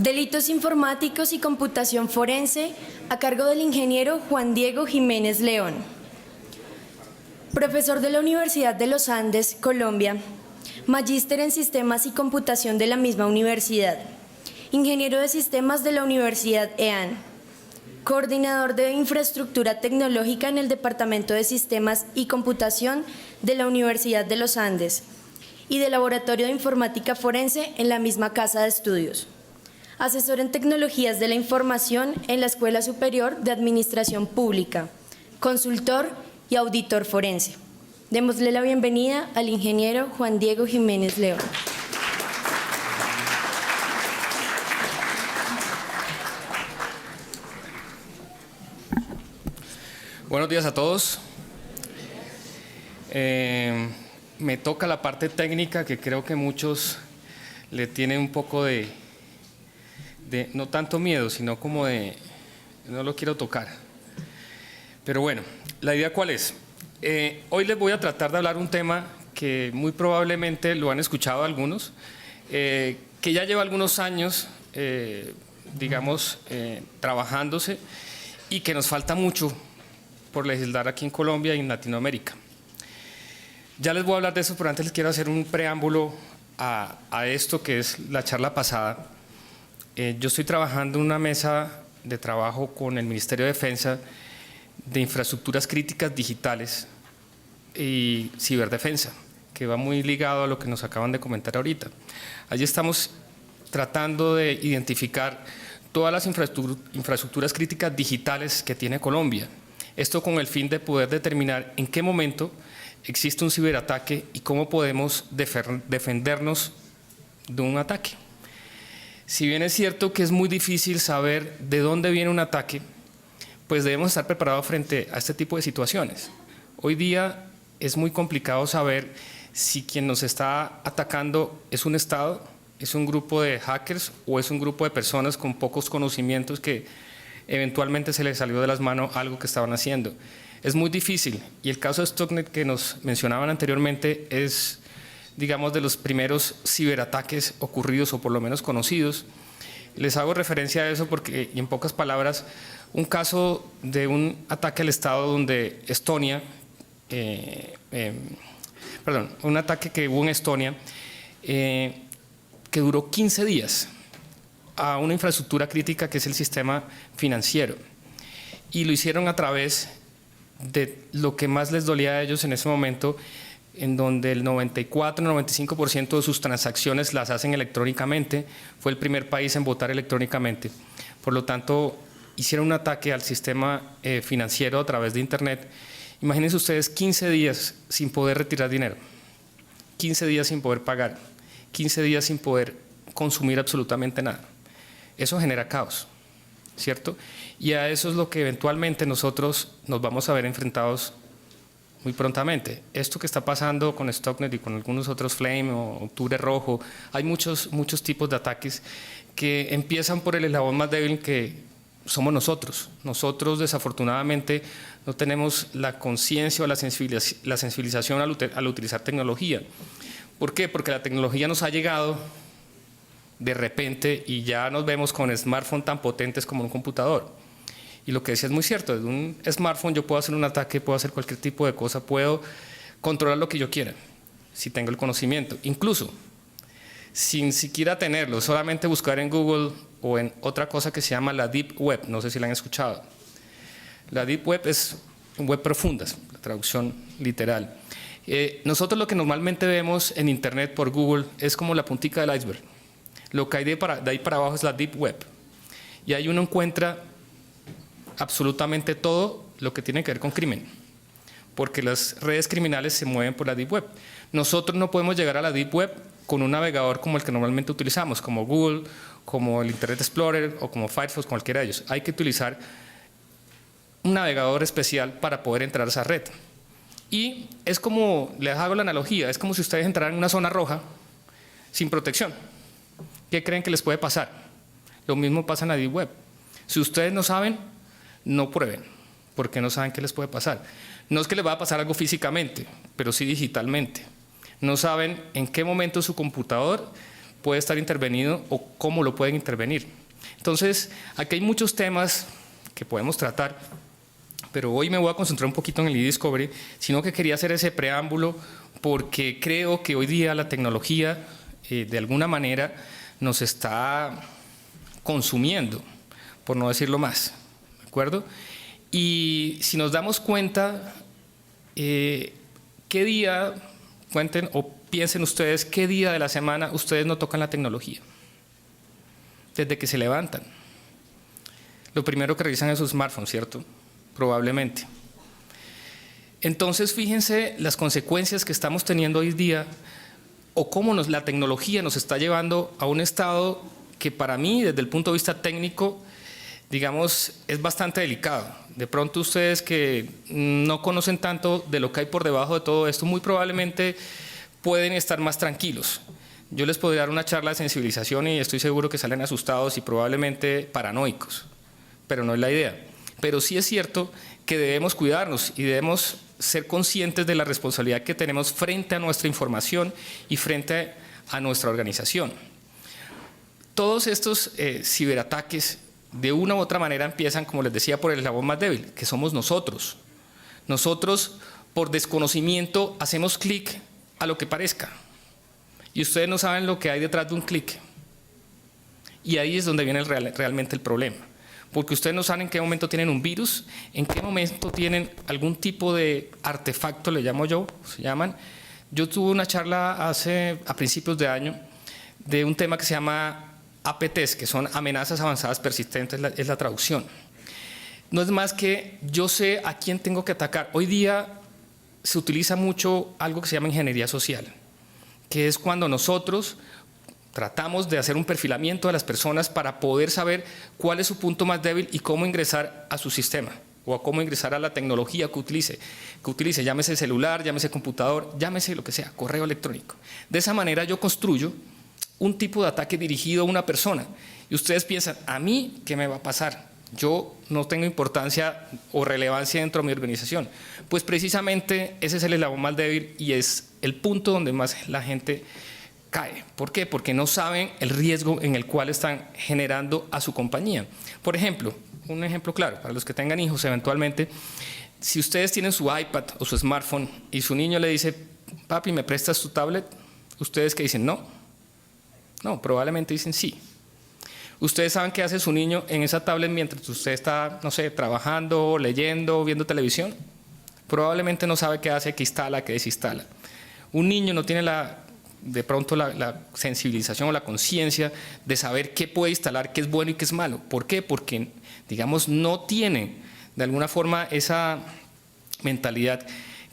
Delitos informáticos y computación forense, a cargo del ingeniero Juan Diego Jiménez León. Profesor de la Universidad de los Andes, Colombia. Magíster en Sistemas y Computación de la misma universidad. Ingeniero de Sistemas de la Universidad EAN. Coordinador de Infraestructura Tecnológica en el Departamento de Sistemas y Computación de la Universidad de los Andes y de Laboratorio de Informática Forense en la misma casa de estudios. Asesor en Tecnologías de la Información en la Escuela Superior de Administración Pública. Consultor y auditor forense. Démosle la bienvenida al ingeniero Juan Diego Jiménez León. Buenos días a todos. Me toca la parte técnica que creo que muchos le tienen un poco de no tanto miedo, sino como de no lo quiero tocar. Pero bueno, ¿la idea cuál es? Hoy les voy a tratar de hablar un tema que muy probablemente lo han escuchado algunos, que ya lleva algunos años, trabajándose y que nos falta mucho por legislar aquí en Colombia y en Latinoamérica. Ya les voy a hablar de eso, pero antes les quiero hacer un preámbulo a esto que es la charla pasada. Yo estoy trabajando en una mesa de trabajo con el Ministerio de Defensa de infraestructuras críticas digitales y ciberdefensa, que va muy ligado a lo que nos acaban de comentar ahorita. Allí estamos tratando de identificar todas las infraestructuras críticas digitales que tiene Colombia. Esto con el fin de poder determinar en qué momento existe un ciberataque y cómo podemos defendernos de un ataque. Si bien es cierto que es muy difícil saber de dónde viene un ataque, pues debemos estar preparados frente a este tipo de situaciones. Hoy día es muy complicado saber si quien nos está atacando es un Estado, es un grupo de hackers o es un grupo de personas con pocos conocimientos que eventualmente se les salió de las manos algo que estaban haciendo. Es muy difícil, y el caso de Stuxnet que nos mencionaban anteriormente es, digamos, de los primeros ciberataques ocurridos o por lo menos conocidos. Les hago referencia a eso porque, y en pocas palabras, un caso de un ataque al Estado donde Estonia, un ataque que hubo en Estonia que duró 15 días a una infraestructura crítica que es el sistema financiero, y lo hicieron a través de lo que más les dolía a ellos en ese momento, en donde el 94-95% de sus transacciones las hacen electrónicamente. Fue el primer país en votar electrónicamente. Por lo tanto, hicieron un ataque al sistema financiero a través de Internet. Imagínense ustedes 15 días sin poder retirar dinero, 15 días sin poder pagar, 15 días sin poder consumir absolutamente nada. Eso genera caos, ¿cierto? Y a eso es lo que eventualmente nosotros nos vamos a ver enfrentados muy prontamente. Esto que está pasando con Stuxnet y con algunos otros Flame o Octubre Rojo, hay muchos tipos de ataques que empiezan por el eslabón más débil, que somos nosotros. Nosotros desafortunadamente no tenemos la conciencia o la sensibilización al utilizar tecnología. ¿Por qué? Porque la tecnología nos ha llegado de repente y ya nos vemos con smartphones tan potentes como un computador. Y lo que decía es muy cierto, desde un smartphone yo puedo hacer un ataque, puedo hacer cualquier tipo de cosa, puedo controlar lo que yo quiera, si tengo el conocimiento. Incluso, sin siquiera tenerlo, solamente buscar en Google o en otra cosa que se llama la Deep Web, no sé si la han escuchado. La Deep Web es web profundas, la traducción literal. Nosotros lo que normalmente vemos en Internet por Google es como la puntica del iceberg. Lo que hay de ahí para abajo es la Deep Web. Y ahí uno encuentra absolutamente todo lo que tiene que ver con crimen, porque las redes criminales se mueven por la Deep Web. Nosotros no podemos llegar a la Deep Web con un navegador como el que normalmente utilizamos, como Google, como el Internet Explorer o como Firefox, cualquiera de ellos. Hay que utilizar un navegador especial para poder entrar a esa red. Y es como, les hago la analogía, es como si ustedes entraran en una zona roja sin protección. ¿Qué creen que les puede pasar? Lo mismo pasa en la Deep Web. Si ustedes no saben, no prueben, porque no saben qué les puede pasar. No es que les va a pasar algo físicamente, pero sí digitalmente. No saben en qué momento su computador puede estar intervenido o cómo lo pueden intervenir. Entonces, aquí hay muchos temas que podemos tratar, pero hoy me voy a concentrar un poquito en el e-discovery, sino que quería hacer ese preámbulo porque creo que hoy día la tecnología de alguna manera nos está consumiendo, por no decirlo más, ¿de acuerdo? Y si nos damos cuenta, ¿qué día, cuenten o piensen ustedes, qué día de la semana ustedes no tocan la tecnología? Desde que se levantan. Lo primero que revisan es su smartphone, ¿cierto? Probablemente. Entonces, fíjense las consecuencias que estamos teniendo hoy día o cómo la tecnología nos está llevando a un estado que para mí, desde el punto de vista técnico, digamos, es bastante delicado. De pronto ustedes que no conocen tanto de lo que hay por debajo de todo esto, muy probablemente pueden estar más tranquilos. Yo les podría dar una charla de sensibilización y estoy seguro que salen asustados y probablemente paranoicos, pero no es la idea. Pero sí es cierto que debemos cuidarnos y debemos ser conscientes de la responsabilidad que tenemos frente a nuestra información y frente a nuestra organización. Todos estos ciberataques de una u otra manera empiezan, como les decía, por el eslabón más débil, que somos nosotros. Nosotros, por desconocimiento, hacemos clic a lo que parezca. Y ustedes no saben lo que hay detrás de un clic. Y ahí es donde viene realmente el problema. Porque ustedes no saben en qué momento tienen un virus, en qué momento tienen algún tipo de artefacto, le llamo yo, se llaman. Yo tuve una charla a principios de año de un tema que se llama APTs, que son amenazas avanzadas persistentes, es la traducción. No es más que yo sé a quién tengo que atacar. Hoy día se utiliza mucho algo que se llama ingeniería social, que es cuando nosotros tratamos de hacer un perfilamiento de las personas para poder saber cuál es su punto más débil y cómo ingresar a su sistema o a cómo ingresar a la tecnología que utilice, llámese celular, llámese computador, llámese lo que sea, correo electrónico. De esa manera yo construyo un tipo de ataque dirigido a una persona y ustedes piensan, ¿a mí qué me va a pasar? Yo no tengo importancia o relevancia dentro de mi organización. Pues precisamente ese es el eslabón más débil y es el punto donde más la gente cae. ¿Por qué? Porque no saben el riesgo en el cual están generando a su compañía. Por ejemplo, un ejemplo claro, para los que tengan hijos eventualmente, si ustedes tienen su iPad o su smartphone y su niño le dice, papi, ¿me prestas tu tablet? ¿Ustedes qué dicen? No. No, probablemente dicen sí. Ustedes saben qué hace su niño en esa tablet mientras usted está, no sé, trabajando, leyendo, viendo televisión. Probablemente no sabe qué hace, qué instala, qué desinstala. Un niño no tiene de pronto la sensibilización o la conciencia de saber qué puede instalar, qué es bueno y qué es malo. ¿Por qué? Porque, digamos, no tiene de alguna forma esa mentalidad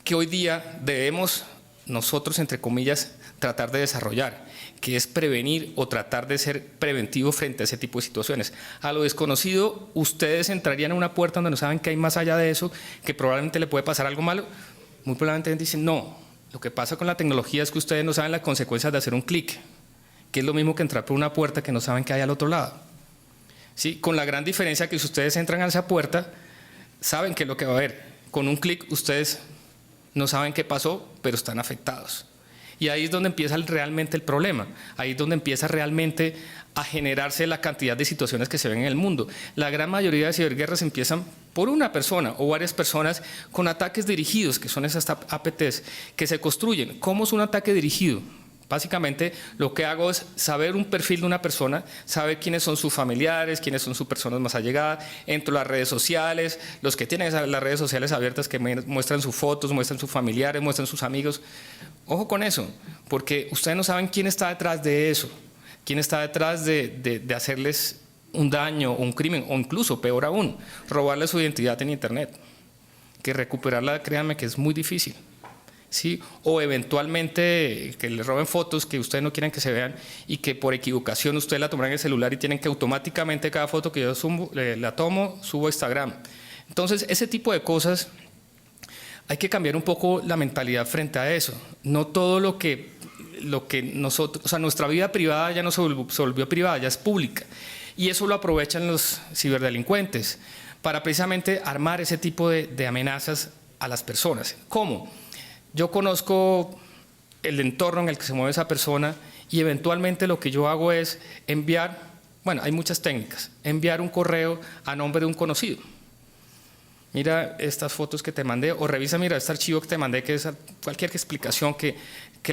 que hoy día debemos nosotros, entre comillas, tratar de desarrollar, que es prevenir o tratar de ser preventivo frente a ese tipo de situaciones. A lo desconocido, ustedes entrarían a una puerta donde no saben qué hay más allá de eso, que probablemente le puede pasar algo malo. Muy probablemente dicen, no, lo que pasa con la tecnología es que ustedes no saben las consecuencias de hacer un clic, que es lo mismo que entrar por una puerta que no saben qué hay al otro lado. ¿Sí? Con la gran diferencia que si ustedes entran a esa puerta, saben qué es lo que va a haber. Con un clic ustedes no saben qué pasó, pero están afectados. Y ahí es donde empieza realmente el problema, ahí es donde empieza realmente a generarse la cantidad de situaciones que se ven en el mundo. La gran mayoría de ciberguerras empiezan por una persona o varias personas con ataques dirigidos, que son esas APTs, que se construyen. ¿Cómo es un ataque dirigido? Básicamente lo que hago es saber un perfil de una persona, saber quiénes son sus familiares, quiénes son sus personas más allegadas, entro a las redes sociales, los que tienen las redes sociales abiertas que muestran sus fotos, muestran sus familiares, muestran sus amigos. Ojo con eso, porque ustedes no saben quién está detrás de eso, quién está detrás de hacerles un daño o un crimen, o incluso, peor aún, robarle su identidad en Internet, que recuperarla, créanme que es muy difícil. ¿Sí? O eventualmente que le roben fotos que ustedes no quieren que se vean y que por equivocación ustedes la toman en el celular y tienen que automáticamente cada foto que yo la tomo, subo a Instagram. Entonces, ese tipo de cosas hay que cambiar un poco la mentalidad frente a eso. No todo lo que nosotros, o sea, nuestra vida privada ya no se volvió privada, ya es pública. Y eso lo aprovechan los ciberdelincuentes para precisamente armar ese tipo de amenazas a las personas. ¿Cómo? Yo conozco el entorno en el que se mueve esa persona y eventualmente lo que yo hago es enviar, bueno, hay muchas técnicas, enviar un correo a nombre de un conocido. Mira estas fotos que te mandé, o revisa, mira este archivo que te mandé, que es cualquier explicación que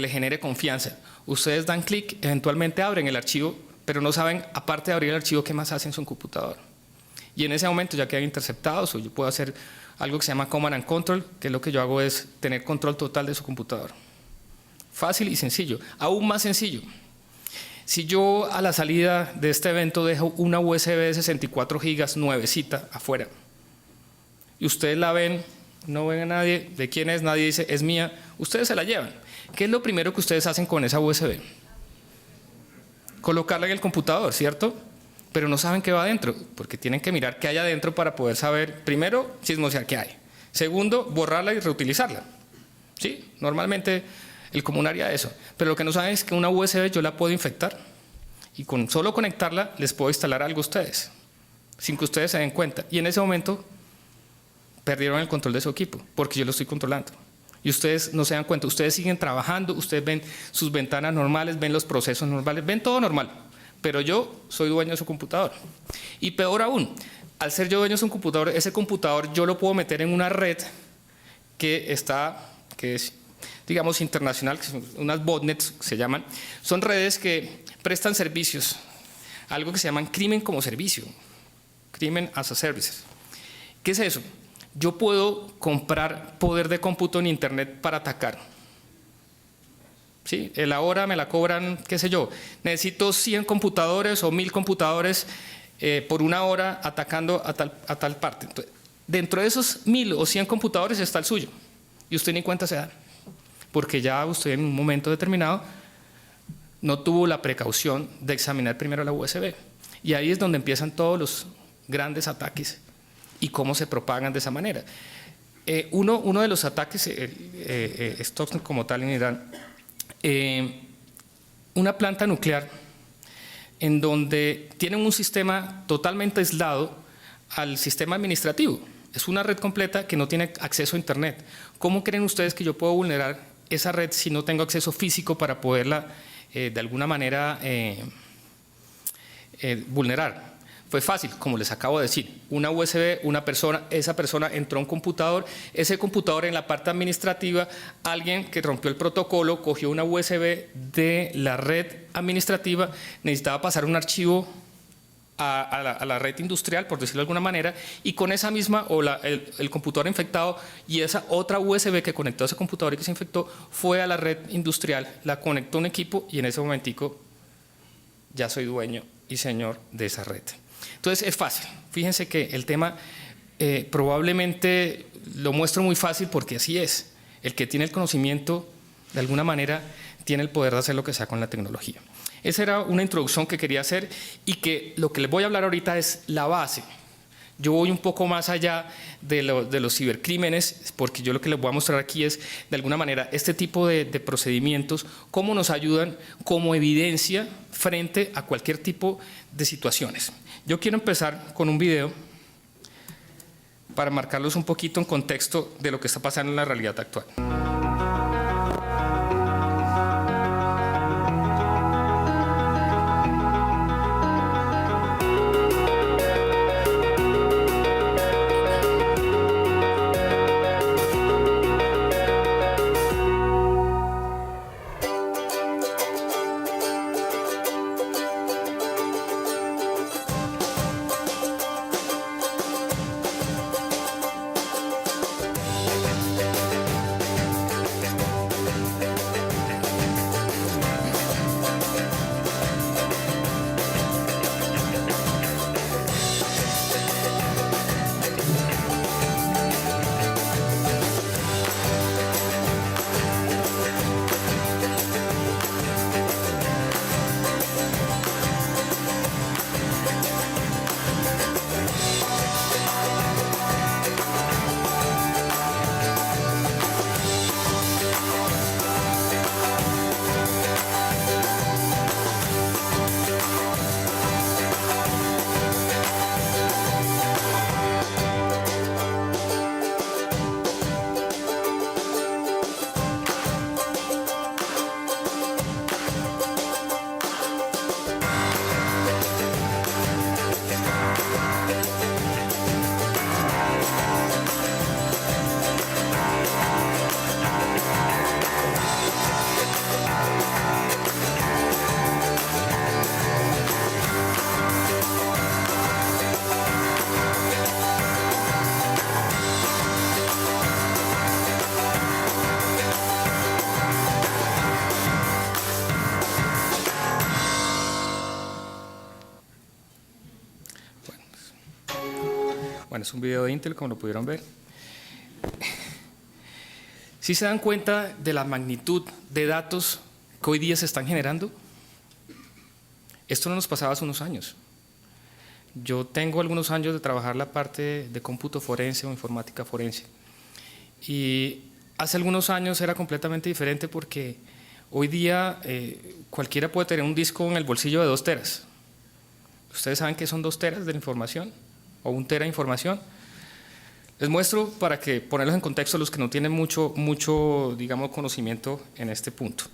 le genere confianza. Ustedes dan clic, eventualmente abren el archivo, pero no saben, aparte de abrir el archivo, qué más hacen en su computador. Y en ese momento ya quedan interceptados, o yo puedo hacer algo que se llama Command and Control, que lo que yo hago es tener control total de su computador. Fácil y sencillo, aún más sencillo. Si yo a la salida de este evento dejo una USB de 64 gigas nuevecita afuera, y ustedes la ven, no ven a nadie, ¿de quién es? Nadie dice, es mía, ustedes se la llevan. ¿Qué es lo primero que ustedes hacen con esa USB? Colocarla en el computador, ¿cierto? Pero no saben qué va adentro, porque tienen que mirar qué hay adentro para poder saber, primero, chismosear qué hay. Segundo, borrarla y reutilizarla. ¿Sí? Normalmente el común haría eso. Pero lo que no saben es que una USB yo la puedo infectar y con solo conectarla les puedo instalar algo a ustedes, sin que ustedes se den cuenta. Y en ese momento perdieron el control de su equipo, porque yo lo estoy controlando. Y ustedes no se dan cuenta, ustedes siguen trabajando, ustedes ven sus ventanas normales, ven los procesos normales, ven todo normal. Pero yo soy dueño de su computador. Y peor aún, al ser yo dueño de su computador, ese computador yo lo puedo meter en una red que es, digamos, internacional, que son unas botnets se llaman. Son redes que prestan servicios, algo que se llaman crimen como servicio, crimen as a service. ¿Qué es eso? Yo puedo comprar poder de cómputo en internet para atacar. ¿Sí? La hora me la cobran, qué sé yo, necesito 100 computadores o 1000 computadores por una hora atacando a tal parte. Entonces, dentro de esos 1000 o 100 computadores está el suyo y usted ni cuenta se da, porque ya usted en un momento determinado no tuvo la precaución de examinar primero la USB. Y ahí es donde empiezan todos los grandes ataques y cómo se propagan de esa manera. Uno de los ataques, Stuxnet como tal en Irán, una planta nuclear en donde tienen un sistema totalmente aislado al sistema administrativo. Es una red completa que no tiene acceso a internet. ¿Cómo creen ustedes que yo puedo vulnerar esa red si no tengo acceso físico para poderla de alguna manera vulnerar? Fue fácil, como les acabo de decir, una USB, esa persona entró a un computador, ese computador en la parte administrativa, alguien que rompió el protocolo, cogió una USB de la red administrativa, necesitaba pasar un archivo a la red industrial, por decirlo de alguna manera, y con esa misma, o el computador infectado y esa otra USB que conectó a ese computador y que se infectó, fue a la red industrial, la conectó a un equipo y en ese momentico ya soy dueño y señor de esa red. Entonces es fácil, fíjense que el tema probablemente lo muestro muy fácil porque así es, el que tiene el conocimiento de alguna manera tiene el poder de hacer lo que sea con la tecnología. Esa era una introducción que quería hacer y que lo que les voy a hablar ahorita es la base. Yo voy un poco más allá de los cibercrímenes, porque yo lo que les voy a mostrar aquí es, de alguna manera, este tipo de procedimientos, cómo nos ayudan como evidencia frente a cualquier tipo de situaciones. Yo quiero empezar con un video para marcarlos un poquito en contexto de lo que está pasando en la realidad actual. es un video de Intel, como lo pudieron ver. ¿Sí se dan cuenta de la magnitud de datos que hoy día se están generando? Esto no nos pasaba hace unos años. Yo tengo algunos años de trabajar la parte de cómputo forense o informática forense. Y hace algunos años era completamente diferente porque hoy día cualquiera puede tener un disco en el bolsillo de 2 teras. ¿Ustedes saben qué son 2 teras de la información? ¿O 1 tera de información? Les muestro para que ponerlos en contexto los que no tienen mucho digamos, conocimiento en este punto.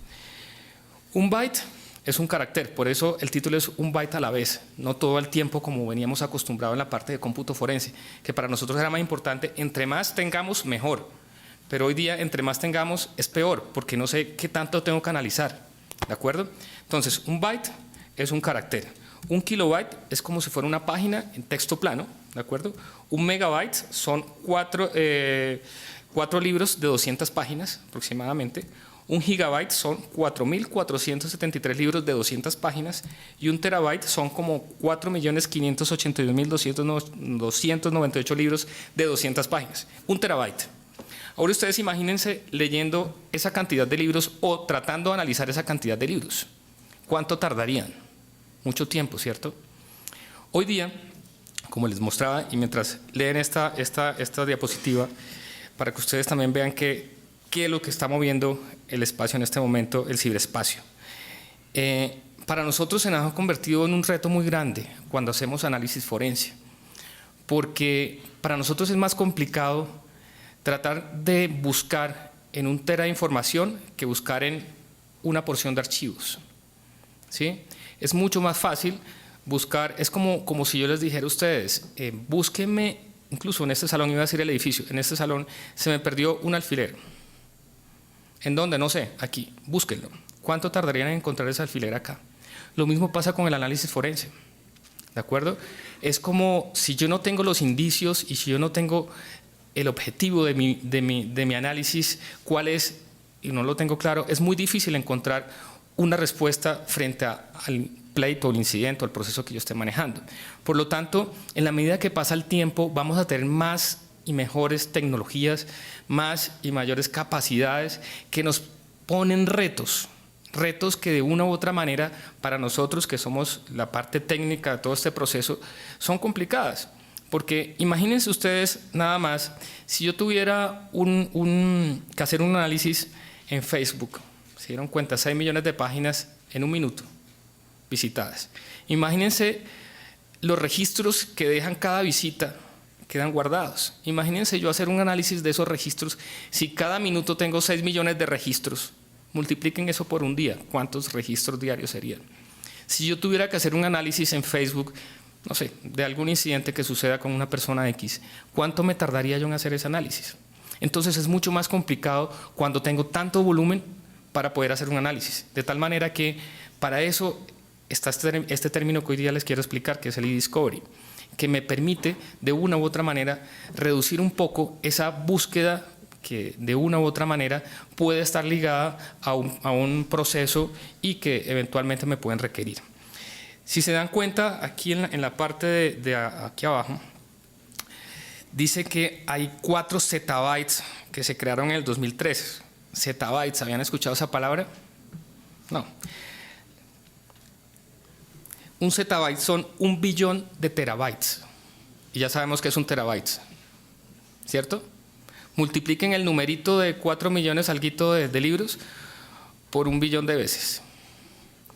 Un byte es un carácter, por eso el título es un byte a la vez, no todo el tiempo como veníamos acostumbrados en la parte de cómputo forense, que para nosotros era más importante, entre más tengamos mejor, pero hoy día entre más tengamos es peor, porque no sé qué tanto tengo que analizar, ¿de acuerdo? Entonces, un byte es un carácter, un kilobyte es como si fuera una página en texto plano, ¿de acuerdo? Un megabyte son 4 libros de 200 páginas aproximadamente. Un gigabyte son 4.473 libros de 200 páginas y un terabyte son como 4.582.298 libros de 200 páginas. Un terabyte. Ahora ustedes imagínense leyendo esa cantidad de libros o tratando de analizar esa cantidad de libros. ¿Cuánto tardarían? Mucho tiempo, ¿cierto? Hoy día, como les mostraba, y mientras leen esta diapositiva, para que ustedes también vean qué es lo que está moviendo el espacio en este momento, el ciberespacio. Para nosotros se nos ha convertido en un reto muy grande cuando hacemos análisis forense, porque para nosotros es más complicado tratar de buscar en 1 tera de información que buscar en una porción de archivos, ¿sí? Es mucho más fácil buscar, es como si yo les dijera a ustedes, búsquenme, incluso en este salón, iba a decir el edificio, en este salón se me perdió un alfiler. ¿En dónde? No sé, aquí, búsquenlo. ¿Cuánto tardarían en encontrar ese alfiler acá? Lo mismo pasa con el análisis forense, ¿de acuerdo? Es como si yo no tengo los indicios y si yo no tengo el objetivo de mi análisis, cuál es, y no lo tengo claro, es muy difícil encontrar una respuesta frente al pleito, al incidente, al proceso que yo esté manejando. Por lo tanto, en la medida que pasa el tiempo, vamos a tener más y mejores tecnologías, más y mayores capacidades que nos ponen retos que de una u otra manera para nosotros que somos la parte técnica de todo este proceso son complicadas, porque imagínense ustedes nada más si yo tuviera que hacer un análisis en Facebook, se dieron cuenta 6 millones de páginas en 1 minuto visitadas, imagínense los registros que dejan cada visita quedan guardados. Imagínense yo hacer un análisis de esos registros. Si cada minuto tengo 6 millones de registros, multipliquen eso por un día. ¿Cuántos registros diarios serían? Si yo tuviera que hacer un análisis en Facebook, no sé, de algún incidente que suceda con una persona X, ¿cuánto me tardaría yo en hacer ese análisis? Entonces es mucho más complicado cuando tengo tanto volumen para poder hacer un análisis. De tal manera que para eso está este término que hoy día les quiero explicar, que es el e-discovery, que me permite de una u otra manera reducir un poco esa búsqueda que de una u otra manera puede estar ligada a un proceso y que eventualmente me pueden requerir. Si se dan cuenta, aquí en la parte de aquí abajo, dice que hay 4 zettabytes que se crearon en el 2013. Zettabytes, ¿habían escuchado esa palabra? No. Un zettabyte son 1 billón de terabytes. Y ya sabemos que es un terabyte, ¿cierto? Multipliquen el numerito de 4 millones alguito de libros por 1 billón de veces.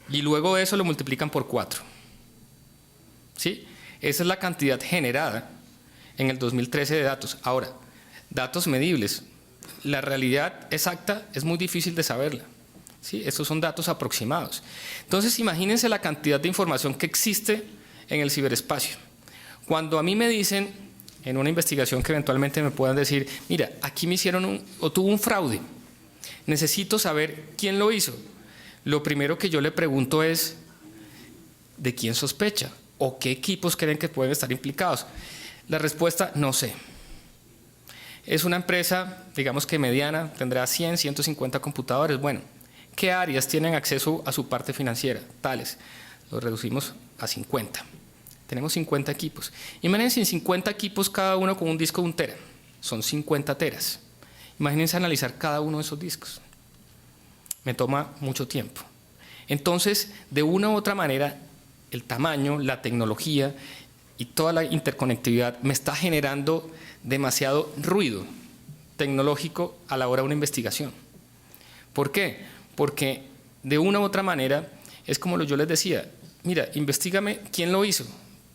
Y luego eso lo multiplican por 4. ¿Sí? Esa es la cantidad generada en el 2013 de datos. Ahora, datos medibles. La realidad exacta es muy difícil de saberla. ¿Sí? Estos son datos aproximados. Entonces, imagínense la cantidad de información que existe en el ciberespacio. Cuando a mí me dicen, en una investigación que eventualmente me puedan decir, mira, aquí me hicieron tuvo un fraude, necesito saber quién lo hizo. Lo primero que yo le pregunto es, ¿de quién sospecha? ¿O qué equipos creen que pueden estar implicados? La respuesta, no sé. Es una empresa, digamos que mediana, tendrá 100, 150 computadores. Bueno, ¿qué áreas tienen acceso a su parte financiera? Tales. Lo reducimos a 50. Tenemos 50 equipos. Imagínense en 50 equipos cada uno con un disco de 1 tera. Son 50 teras. Imagínense analizar cada uno de esos discos. Me toma mucho tiempo. Entonces, de una u otra manera, el tamaño, la tecnología y toda la interconectividad me está generando demasiado ruido tecnológico a la hora de una investigación. ¿Por qué? Porque de una u otra manera es como yo les decía, mira, investígame quién lo hizo,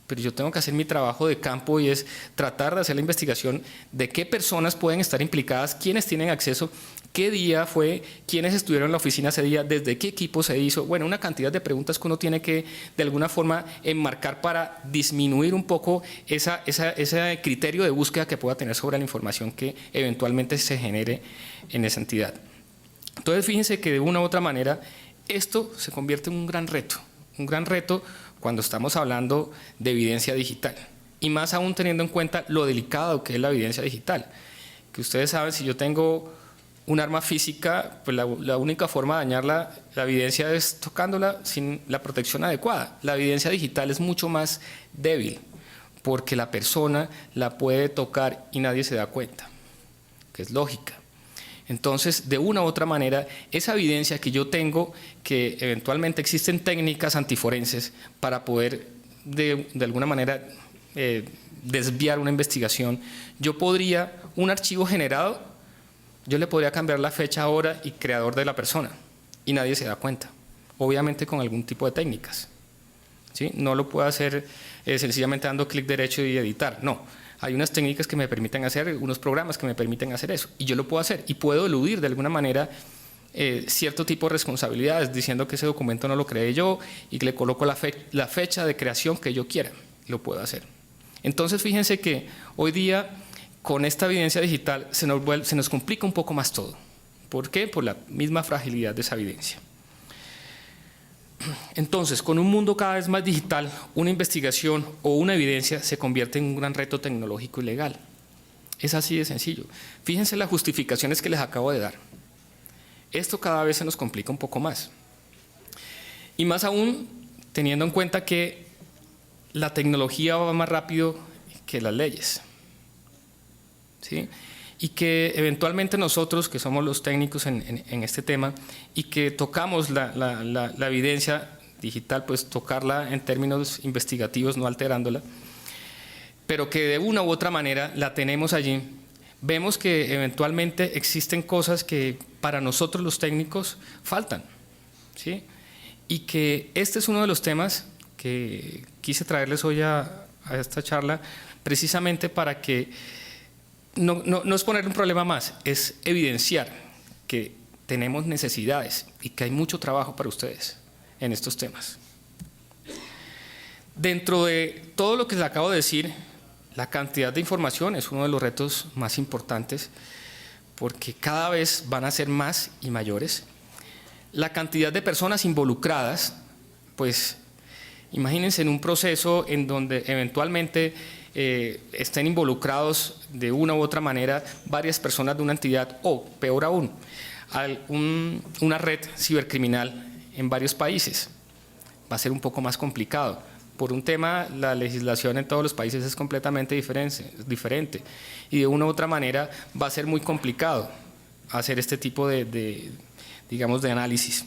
pero yo tengo que hacer mi trabajo de campo y es tratar de hacer la investigación de qué personas pueden estar implicadas, quiénes tienen acceso, qué día fue, quiénes estuvieron en la oficina ese día, desde qué equipo se hizo. Bueno, una cantidad de preguntas que uno tiene que de alguna forma enmarcar para disminuir un poco ese criterio de búsqueda que pueda tener sobre la información que eventualmente se genere en esa entidad. Entonces, fíjense que de una u otra manera esto se convierte en un gran reto cuando estamos hablando de evidencia digital, y más aún teniendo en cuenta lo delicado que es la evidencia digital, que ustedes saben, si yo tengo un arma física, pues la única forma de dañar la evidencia es tocándola sin la protección adecuada. La evidencia digital es mucho más débil, porque la persona la puede tocar y nadie se da cuenta, que es lógica. Entonces, de una u otra manera, esa evidencia que yo tengo, que eventualmente existen técnicas antiforenses para poder de alguna manera desviar una investigación, yo podría, un archivo generado, yo le podría cambiar la fecha, hora y creador de la persona y nadie se da cuenta, obviamente con algún tipo de técnicas, ¿sí? No lo puedo hacer sencillamente dando clic derecho y editar, no. Hay unas técnicas que me permiten hacer, unos programas que me permiten hacer eso, y yo lo puedo hacer, y puedo eludir de alguna manera cierto tipo de responsabilidades, diciendo que ese documento no lo creé yo, y que le coloco la fecha de creación que yo quiera, lo puedo hacer. Entonces, fíjense que hoy día, con esta evidencia digital, se nos complica un poco más todo. ¿Por qué? Por la misma fragilidad de esa evidencia. Entonces, con un mundo cada vez más digital, una investigación o una evidencia se convierte en un gran reto tecnológico y legal. Es así de sencillo. Fíjense las justificaciones que les acabo de dar. Esto cada vez se nos complica un poco más. Y más aún, teniendo en cuenta que la tecnología va más rápido que las leyes, ¿sí? Y que eventualmente nosotros, que somos los técnicos en este tema y que tocamos la evidencia digital, pues tocarla en términos investigativos, no alterándola, pero que de una u otra manera la tenemos allí, vemos que eventualmente existen cosas que para nosotros los técnicos faltan, ¿sí? Y que este es uno de los temas que quise traerles hoy a esta charla, precisamente para que no es poner un problema más, es evidenciar que tenemos necesidades y que hay mucho trabajo para ustedes en estos temas. Dentro de todo lo que les acabo de decir, la cantidad de información es uno de los retos más importantes, porque cada vez van a ser más y mayores. La cantidad de personas involucradas, pues imagínense en un proceso en donde eventualmente estén involucrados de una u otra manera varias personas de una entidad, o peor aún, una red cibercriminal en varios países. Va a ser un poco más complicado. Por un tema, la legislación en todos los países es completamente diferente, y de una u otra manera va a ser muy complicado hacer este tipo digamos, de análisis.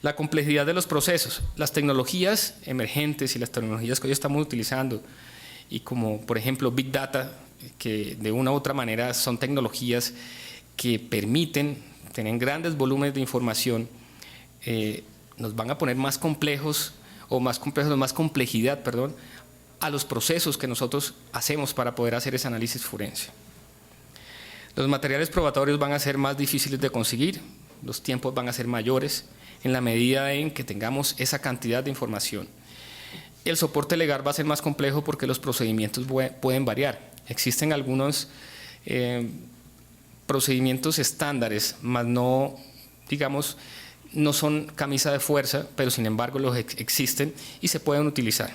La complejidad de los procesos, las tecnologías emergentes y las tecnologías que hoy estamos utilizando, y como por ejemplo Big Data, que de una u otra manera son tecnologías que permiten tener grandes volúmenes de información, nos van a poner más complejos, más complejidad, perdón, a los procesos que nosotros hacemos para poder hacer ese análisis forense. Los materiales probatorios van a ser más difíciles de conseguir, los tiempos van a ser mayores en la medida en que tengamos esa cantidad de información. El soporte legal va a ser más complejo porque los procedimientos pueden variar. Existen algunos procedimientos estándares, más no, digamos, no son camisa de fuerza, pero sin embargo los existen y se pueden utilizar.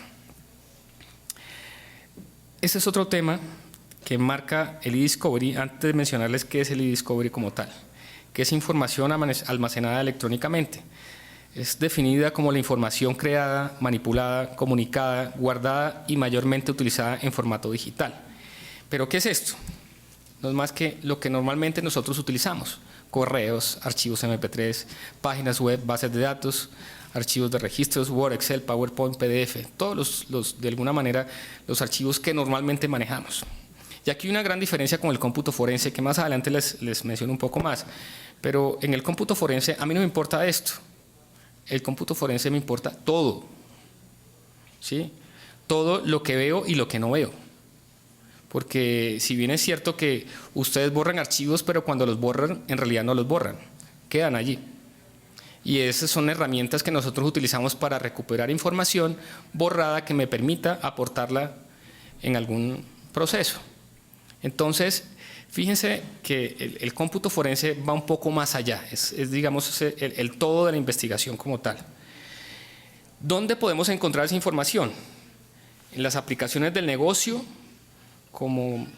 Este es otro tema que marca el e-discovery, antes de mencionarles qué es el e-discovery como tal, que es información almacenada electrónicamente. Es definida como la información creada, manipulada, comunicada, guardada y mayormente utilizada en formato digital. ¿Pero qué es esto? No es más que lo que normalmente nosotros utilizamos: correos, archivos MP3, páginas web, bases de datos, archivos de registros, Word, Excel, PowerPoint, PDF, todos de alguna manera los archivos que normalmente manejamos. Y aquí hay una gran diferencia con el cómputo forense, que más adelante les menciono un poco más. Pero en el cómputo forense a mí no me importa esto. El cómputo forense me importa todo, ¿sí? Todo lo que veo y lo que no veo. Porque si bien es cierto que ustedes borran archivos, pero cuando los borran, en realidad no los borran, quedan allí. Y esas son herramientas que nosotros utilizamos para recuperar información borrada que me permita aportarla en algún proceso. Entonces, fíjense que el cómputo forense va un poco más allá, digamos, el todo de la investigación como tal. ¿Dónde podemos encontrar esa información? En las aplicaciones del negocio, como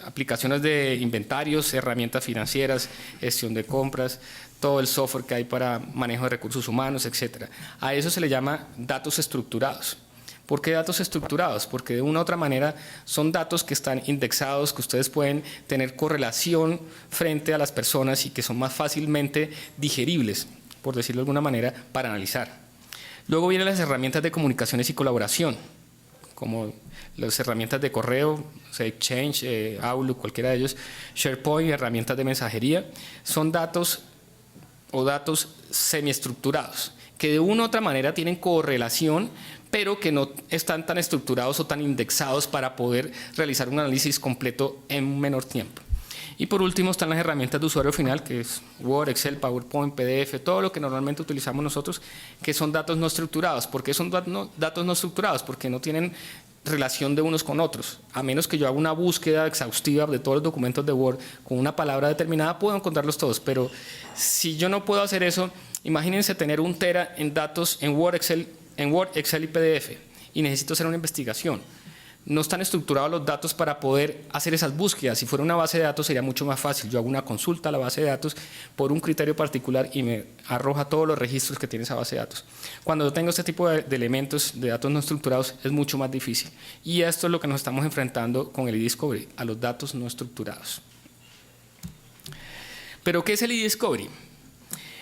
aplicaciones de inventarios, herramientas financieras, gestión de compras, todo el software que hay para manejo de recursos humanos, etc. A eso se le llama datos estructurados. ¿Por qué datos estructurados? Porque de una u otra manera son datos que están indexados, que ustedes pueden tener correlación frente a las personas y que son más fácilmente digeribles, por decirlo de alguna manera, para analizar. Luego vienen las herramientas de comunicaciones y colaboración, como las herramientas de correo, Exchange, Outlook, cualquiera de ellos, SharePoint, herramientas de mensajería. Son datos o datos semiestructurados, que de una u otra manera tienen correlación, pero que no están tan estructurados o tan indexados para poder realizar un análisis completo en un menor tiempo. Y por último están las herramientas de usuario final, que es Word, Excel, PowerPoint, PDF, todo lo que normalmente utilizamos nosotros, que son datos no estructurados. ¿Por qué son datos no estructurados? Porque no tienen relación de unos con otros. A menos que yo haga una búsqueda exhaustiva de todos los documentos de Word con una palabra determinada, puedo encontrarlos todos. Pero si yo no puedo hacer eso, imagínense tener 1 tera en datos en Word, Excel y PDF, y necesito hacer una investigación. No están estructurados los datos para poder hacer esas búsquedas. Si fuera una base de datos sería mucho más fácil. Yo hago una consulta a la base de datos por un criterio particular y me arroja todos los registros que tiene esa base de datos. Cuando yo tengo este tipo de elementos de datos no estructurados es mucho más difícil. Y esto es lo que nos estamos enfrentando con el eDiscovery, a los datos no estructurados. ¿Pero qué es el eDiscovery?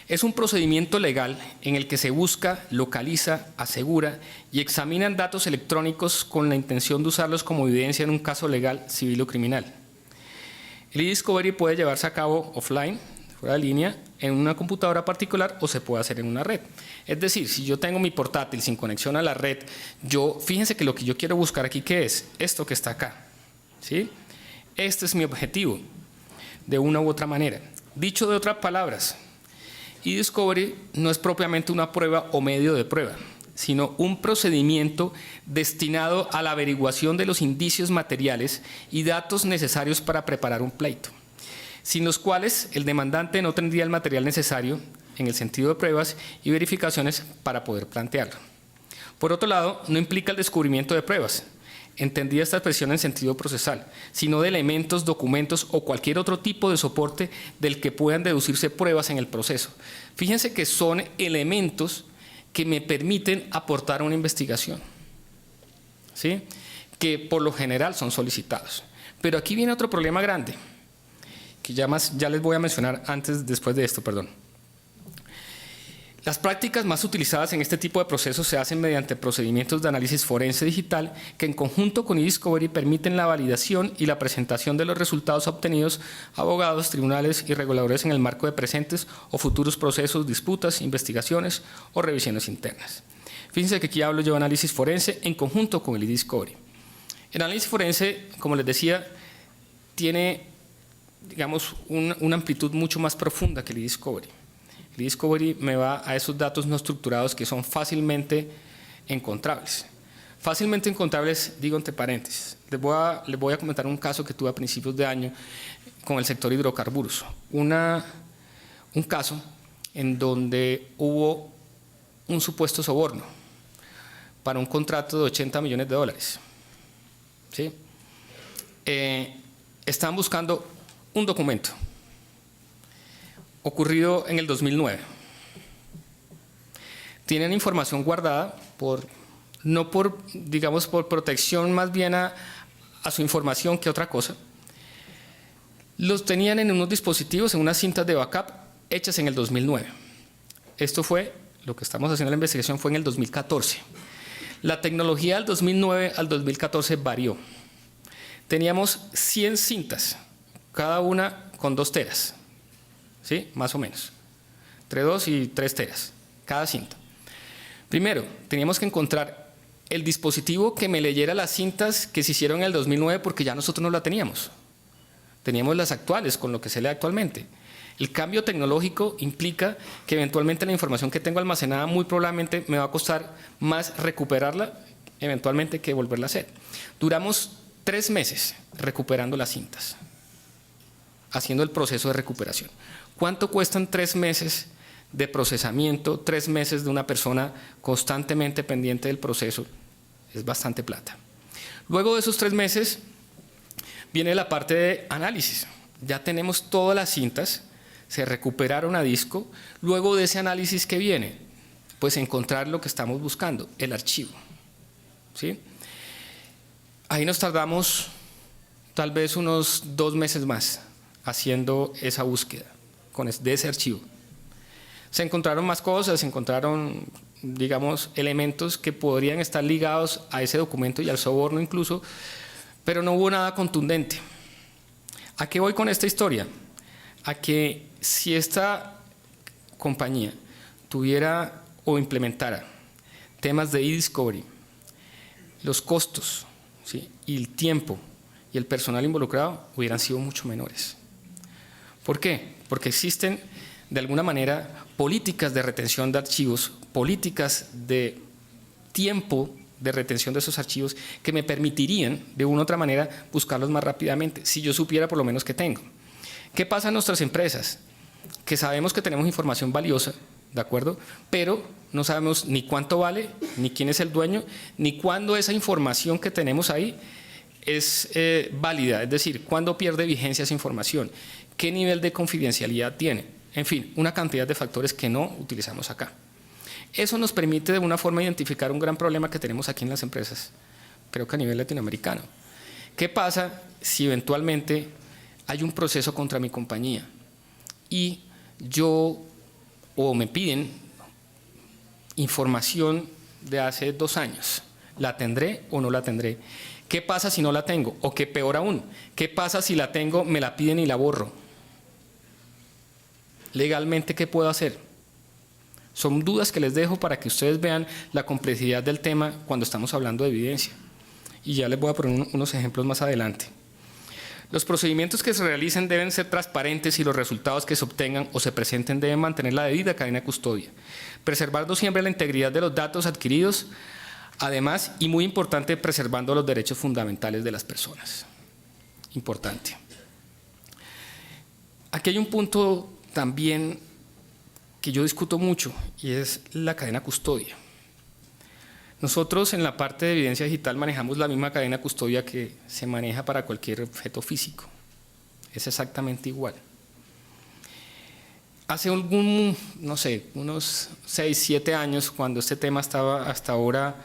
Es un procedimiento legal en el que se busca, localiza, asegura y examinan datos electrónicos con la intención de usarlos como evidencia en un caso legal, civil o criminal. El eDiscovery puede llevarse a cabo offline, fuera de línea, en una computadora particular o se puede hacer en una red. Es decir, si yo tengo mi portátil sin conexión a la red, fíjense que lo que yo quiero buscar aquí, ¿qué es? Esto que está acá, ¿sí? Este es mi objetivo, de una u otra manera. Dicho de otras palabras, eDiscovery no es propiamente una prueba o medio de prueba, sino un procedimiento destinado a la averiguación de los indicios materiales y datos necesarios para preparar un pleito, sin los cuales el demandante no tendría el material necesario en el sentido de pruebas y verificaciones para poder plantearlo. Por otro lado, no implica el descubrimiento de pruebas, entendida esta expresión en sentido procesal, sino de elementos, documentos o cualquier otro tipo de soporte del que puedan deducirse pruebas en el proceso. Fíjense que son elementos que me permiten aportar a una investigación, ¿sí? Que por lo general son solicitados. Pero aquí viene otro problema grande, que ya les voy a mencionar después de esto, perdón. Las prácticas más utilizadas en este tipo de procesos se hacen mediante procedimientos de análisis forense digital que en conjunto con eDiscovery permiten la validación y la presentación de los resultados obtenidos a abogados, tribunales y reguladores en el marco de presentes o futuros procesos, disputas, investigaciones o revisiones internas. Fíjense que aquí hablo yo de análisis forense en conjunto con el eDiscovery. El análisis forense, como les decía, tiene, digamos, una amplitud mucho más profunda que el eDiscovery. El eDiscovery me va a esos datos no estructurados que son fácilmente encontrables. Fácilmente encontrables, digo entre paréntesis. Les voy a comentar un caso que tuve a principios de año con el sector hidrocarburos. Un caso en donde hubo un supuesto soborno para un contrato de $80 millones. ¿Sí? Estaban buscando un documento ocurrido en el 2009. tienen información guardada no por, digamos, por protección más bien a su información que otra cosa. Los tenían en unos dispositivos, en unas cintas de backup hechas en el 2009. Esto fue, lo que estamos haciendo la investigación fue en el 2014. La tecnología del 2009 al 2014 varió. Teníamos 100 cintas, cada una con 2 teras, ¿sí? Más o menos, entre 2 y 3 teras, cada cinta. Primero, teníamos que encontrar el dispositivo que me leyera las cintas que se hicieron en el 2009 porque ya nosotros no la teníamos. Teníamos las actuales con lo que se lee actualmente. El cambio tecnológico implica que eventualmente la información que tengo almacenada muy probablemente me va a costar más recuperarla eventualmente que volverla a hacer. Duramos 3 meses recuperando las cintas, haciendo el proceso de recuperación. ¿Cuánto cuestan 3 meses de procesamiento, 3 meses de una persona constantemente pendiente del proceso? Es bastante plata. Luego de esos 3 meses viene la parte de análisis. Ya tenemos todas las cintas, se recuperaron a disco. Luego de ese análisis, ¿qué viene? Pues encontrar lo que estamos buscando, el archivo, ¿sí? Ahí nos tardamos tal vez unos 2 meses más haciendo esa búsqueda de ese archivo. Se encontraron más cosas, se encontraron, digamos, elementos que podrían estar ligados a ese documento y al soborno incluso, pero no hubo nada contundente. ¿A qué voy con esta historia? A que si esta compañía tuviera o implementara temas de e-discovery, los costos, ¿sí?, y el tiempo y el personal involucrado hubieran sido mucho menores. ¿Por qué? Porque existen de alguna manera políticas de retención de archivos, políticas de tiempo de retención de esos archivos que me permitirían de una u otra manera buscarlos más rápidamente, si yo supiera por lo menos que tengo. ¿Qué pasa en nuestras empresas? Que sabemos que tenemos información valiosa, ¿de acuerdo? Pero no sabemos ni cuánto vale, ni quién es el dueño, ni cuándo esa información que tenemos ahí es válida, es decir, cuándo pierde vigencia esa información, qué nivel de confidencialidad tiene, en fin, una cantidad de factores que no utilizamos acá. Eso nos permite de una forma identificar un gran problema que tenemos aquí en las empresas, creo que a nivel latinoamericano. ¿Qué pasa si eventualmente hay un proceso contra mi compañía y o me piden información de hace 2 años? ¿La tendré o no la tendré? ¿Qué pasa si no la tengo? O que peor aún, ¿qué pasa si la tengo, me la piden y la borro? Legalmente, ¿qué puedo hacer? Son dudas que les dejo para que ustedes vean la complejidad del tema cuando estamos hablando de evidencia. Y ya les voy a poner unos ejemplos más adelante. Los procedimientos que se realicen deben ser transparentes y los resultados que se obtengan o se presenten deben mantener la debida cadena de custodia, preservando siempre la integridad de los datos adquiridos, además, y muy importante, preservando los derechos fundamentales de las personas. Importante. Aquí hay un punto también que yo discuto mucho y es la cadena custodia. Nosotros en la parte de evidencia digital manejamos la misma cadena custodia que se maneja para cualquier objeto físico. Es exactamente igual. Hace no sé, unos 6, 7 años, cuando este tema estaba hasta ahora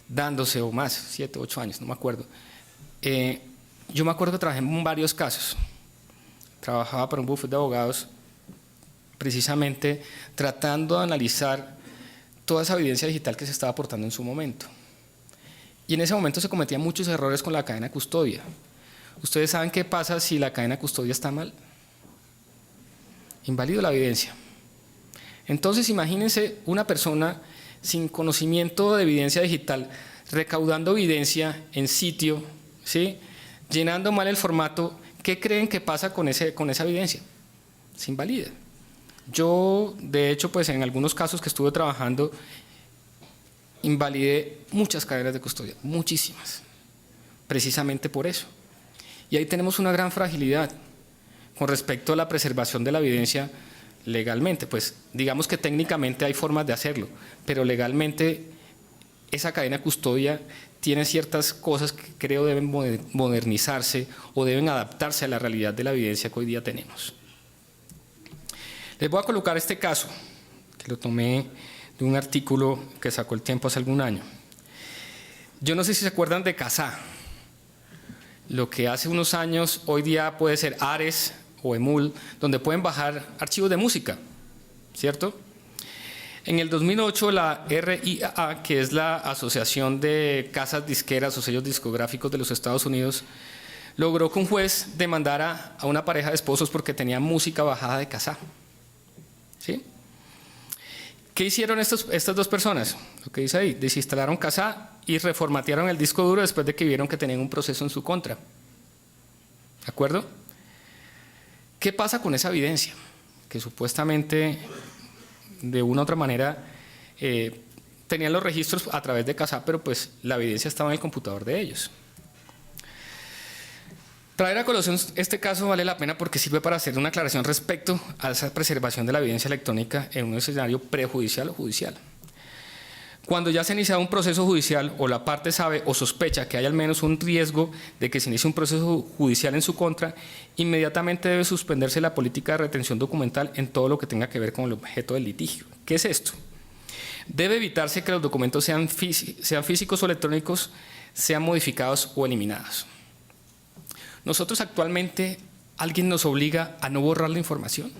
dándose, o más, 7, 8 años, no me acuerdo. Yo me acuerdo que trabajé en varios casos. Trabajaba para un bufete de abogados precisamente tratando de analizar toda esa evidencia digital que se estaba aportando en su momento. Y en ese momento se cometían muchos errores con la cadena custodia. ¿Ustedes saben qué pasa si la cadena custodia está mal? Inválido la evidencia. Entonces imagínense una persona sin conocimiento de evidencia digital, recaudando evidencia en sitio, ¿sí?, llenando mal el formato. ¿Qué creen que pasa con esa evidencia? Se invalida. Yo, de hecho, pues en algunos casos que estuve trabajando, invalidé muchas cadenas de custodia, muchísimas, precisamente por eso. Y ahí tenemos una gran fragilidad con respecto a la preservación de la evidencia legalmente. Pues digamos que técnicamente hay formas de hacerlo, pero legalmente esa cadena de custodia tiene ciertas cosas que creo deben modernizarse o deben adaptarse a la realidad de la evidencia que hoy día tenemos. Les voy a colocar este caso, que lo tomé de un artículo que sacó El Tiempo hace algún año. Yo no sé si se acuerdan de Kazaa. Lo que hace unos años, hoy día puede ser Ares o Emul, donde pueden bajar archivos de música, ¿cierto? En el 2008 la RIAA, que es la Asociación de Casas Disqueras o Sellos Discográficos de los Estados Unidos, logró que un juez demandara a una pareja de esposos porque tenían música bajada de Kazaa. ¿Sí? ¿Qué hicieron estas dos personas? Lo que dice ahí, desinstalaron Kazaa y reformatearon el disco duro después de que vieron que tenían un proceso en su contra. ¿De acuerdo? ¿Qué pasa con esa evidencia? Que supuestamente, de una u otra manera, tenían los registros a través de Kazaa, pero pues la evidencia estaba en el computador de ellos. Traer a colación este caso vale la pena porque sirve para hacer una aclaración respecto a esa preservación de la evidencia electrónica en un escenario prejudicial o judicial. Cuando ya se ha iniciado un proceso judicial o la parte sabe o sospecha que hay al menos un riesgo de que se inicie un proceso judicial en su contra, inmediatamente debe suspenderse la política de retención documental en todo lo que tenga que ver con el objeto del litigio. ¿Qué es esto? Debe evitarse que los documentos sean físicos o electrónicos, sean modificados o eliminados. Nosotros actualmente, ¿alguien nos obliga a no borrar la información?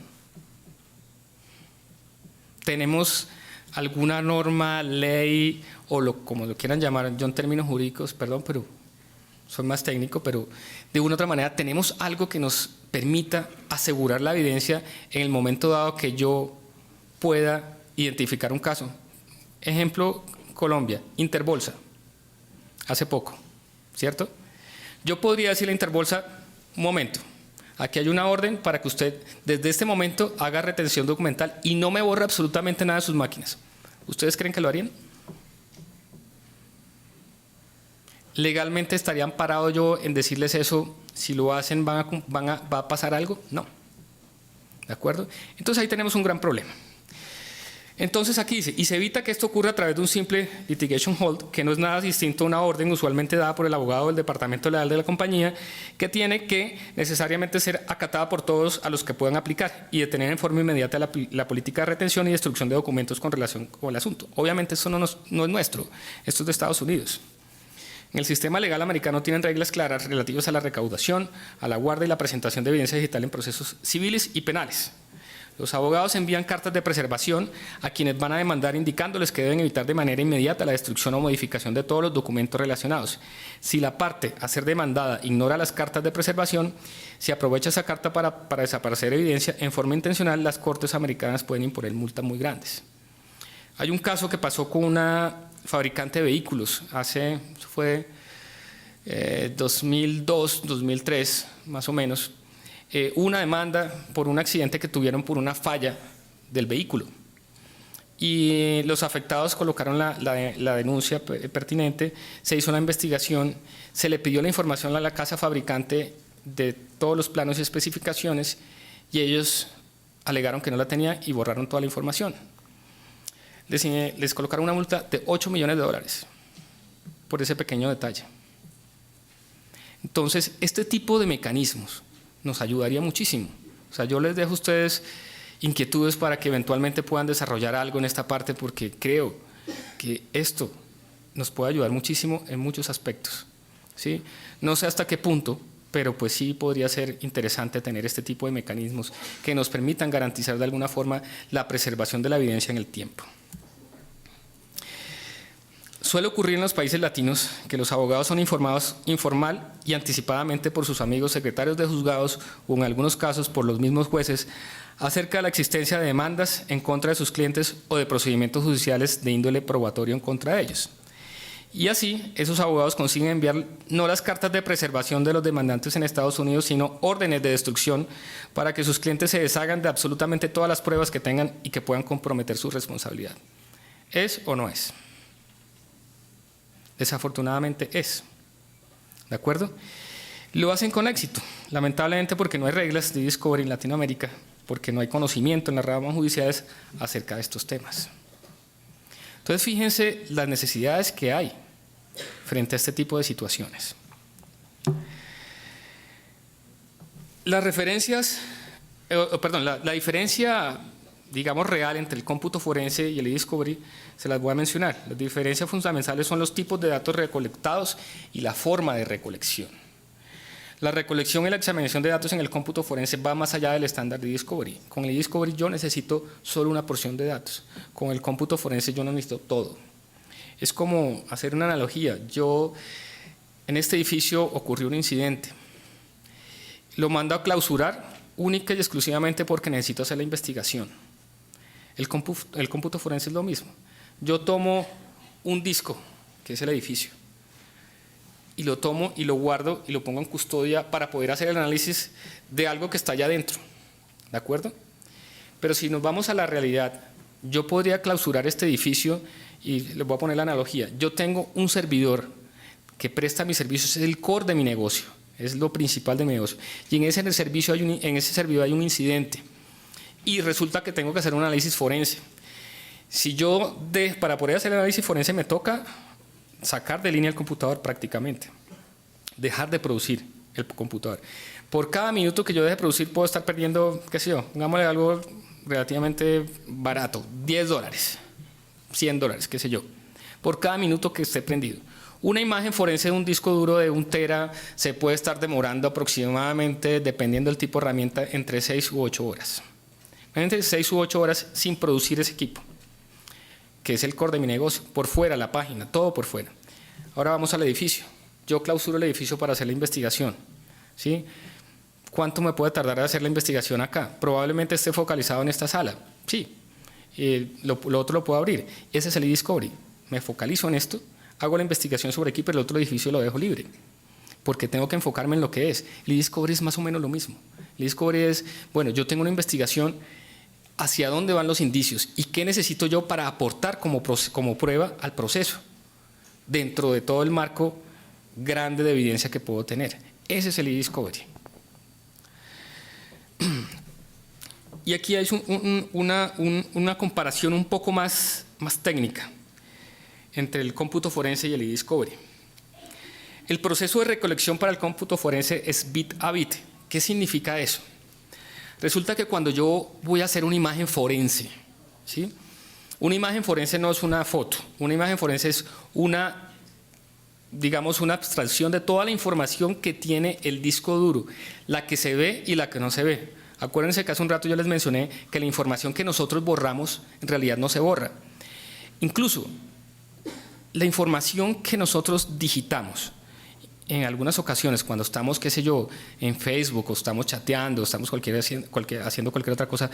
¿Tenemos alguna norma, ley o como lo quieran llamar, yo en términos jurídicos, perdón, pero soy más técnico, pero de una u otra manera tenemos algo que nos permita asegurar la evidencia en el momento dado que yo pueda identificar un caso? Ejemplo, Colombia, Interbolsa, hace poco, ¿cierto? Yo podría decirle a Interbolsa, un momento, aquí hay una orden para que usted desde este momento haga retención documental y no me borre absolutamente nada de sus máquinas. ¿Ustedes creen que lo harían? ¿Legalmente estarían parados yo en decirles eso? Si lo hacen, ¿va a pasar algo? No. ¿De acuerdo? Entonces ahí tenemos un gran problema. Entonces aquí dice, y se evita que esto ocurra a través de un simple litigation hold, que no es nada distinto a una orden usualmente dada por el abogado del departamento legal de la compañía, que tiene que necesariamente ser acatada por todos a los que puedan aplicar y detener en forma inmediata la política de retención y destrucción de documentos con relación con el asunto. Obviamente eso no es nuestro, esto es de Estados Unidos. En el sistema legal americano tienen reglas claras relativas a la recaudación, a la guarda y la presentación de evidencia digital en procesos civiles y penales. Los abogados envían cartas de preservación a quienes van a demandar indicándoles que deben evitar de manera inmediata la destrucción o modificación de todos los documentos relacionados. Si la parte a ser demandada ignora las cartas de preservación, si aprovecha esa carta para desaparecer evidencia en forma intencional, las cortes americanas pueden imponer multas muy grandes. Hay un caso que pasó con una fabricante de vehículos, fue 2002, 2003 más o menos, una demanda por un accidente que tuvieron por una falla del vehículo. Y los afectados colocaron la denuncia pertinente, se hizo una investigación, se le pidió la información a la casa fabricante de todos los planos y especificaciones y ellos alegaron que no la tenía y borraron toda la información. Les colocaron una multa de $8 millones por ese pequeño detalle. Entonces, este tipo de mecanismos nos ayudaría muchísimo. O sea, yo les dejo a ustedes inquietudes para que eventualmente puedan desarrollar algo en esta parte, porque creo que esto nos puede ayudar muchísimo en muchos aspectos, ¿sí? No sé hasta qué punto, pero pues sí podría ser interesante tener este tipo de mecanismos que nos permitan garantizar de alguna forma la preservación de la evidencia en el tiempo. Suele ocurrir en los países latinos que los abogados son informados informal y anticipadamente por sus amigos secretarios de juzgados o en algunos casos por los mismos jueces acerca de la existencia de demandas en contra de sus clientes o de procedimientos judiciales de índole probatorio en contra de ellos. Y así, esos abogados consiguen enviar no las cartas de preservación de los demandantes en Estados Unidos, sino órdenes de destrucción para que sus clientes se deshagan de absolutamente todas las pruebas que tengan y que puedan comprometer su responsabilidad. ¿Es o no es? Desafortunadamente es. ¿De acuerdo? Lo hacen con éxito, lamentablemente porque no hay reglas de discovery en Latinoamérica, porque no hay conocimiento en las ramas judiciales acerca de estos temas. Entonces, fíjense las necesidades que hay frente a este tipo de situaciones. Las referencias, la diferencia digamos, real entre el cómputo forense y el e-discovery, se las voy a mencionar. Las diferencias fundamentales son los tipos de datos recolectados y la forma de recolección. La recolección y la examinación de datos en el cómputo forense va más allá del estándar de e-discovery. Con el e-discovery yo necesito solo una porción de datos. Con el cómputo forense yo no necesito todo. Es como hacer una analogía. En este edificio ocurrió un incidente. Lo mando a clausurar única y exclusivamente porque necesito hacer la investigación. El cómputo forense es lo mismo. Yo tomo un disco, que es el edificio, y lo tomo y lo guardo y lo pongo en custodia para poder hacer el análisis de algo que está allá adentro. ¿De acuerdo? Pero si nos vamos a la realidad, yo podría clausurar este edificio y les voy a poner la analogía. Yo tengo un servidor que presta mis servicios, es el core de mi negocio, es lo principal de mi negocio. Y en ese servidor hay un incidente y resulta que tengo que hacer un análisis forense. Si para poder hacer el análisis forense me toca sacar de línea el computador prácticamente, dejar de producir el computador. Por cada minuto que yo deje de producir puedo estar perdiendo, qué sé yo, pongámosle algo relativamente barato, $10, $100, qué sé yo, por cada minuto que esté prendido. Una imagen forense de un disco duro de 1 tera se puede estar demorando aproximadamente, dependiendo del tipo de herramienta, entre 6 u 8 horas. Entre 6 u 8 horas sin producir ese equipo, que es el core de mi negocio, por fuera, la página, todo por fuera. Ahora vamos al edificio. Yo clausuro el edificio para hacer la investigación, ¿sí? ¿Cuánto me puede tardar en hacer la investigación acá? Probablemente esté focalizado en esta sala, sí. Lo otro lo puedo abrir. Ese es el e-discovery. Me focalizo en esto, hago la investigación sobre aquí, pero el otro edificio lo dejo libre, porque tengo que enfocarme en lo que es. El e-discovery es más o menos lo mismo. El e-discovery es, bueno, yo tengo una investigación, hacia dónde van los indicios y qué necesito yo para aportar como prueba al proceso, dentro de todo el marco grande de evidencia que puedo tener. Ese es el e-discovery. Y aquí hay una comparación un poco más técnica entre el cómputo forense y el e-discovery. El proceso de recolección para el cómputo forense es bit a bit. ¿Qué significa eso? Resulta que cuando yo voy a hacer una imagen forense, ¿sí? Una imagen forense no es una foto, una imagen forense es digamos, una abstracción de toda la información que tiene el disco duro, la que se ve y la que no se ve. Acuérdense que hace un rato yo les mencioné que la información que nosotros borramos en realidad no se borra. Incluso la información que nosotros digitamos, en algunas ocasiones cuando estamos, qué sé yo, en Facebook o estamos chateando, estamos haciendo cualquier otra cosa,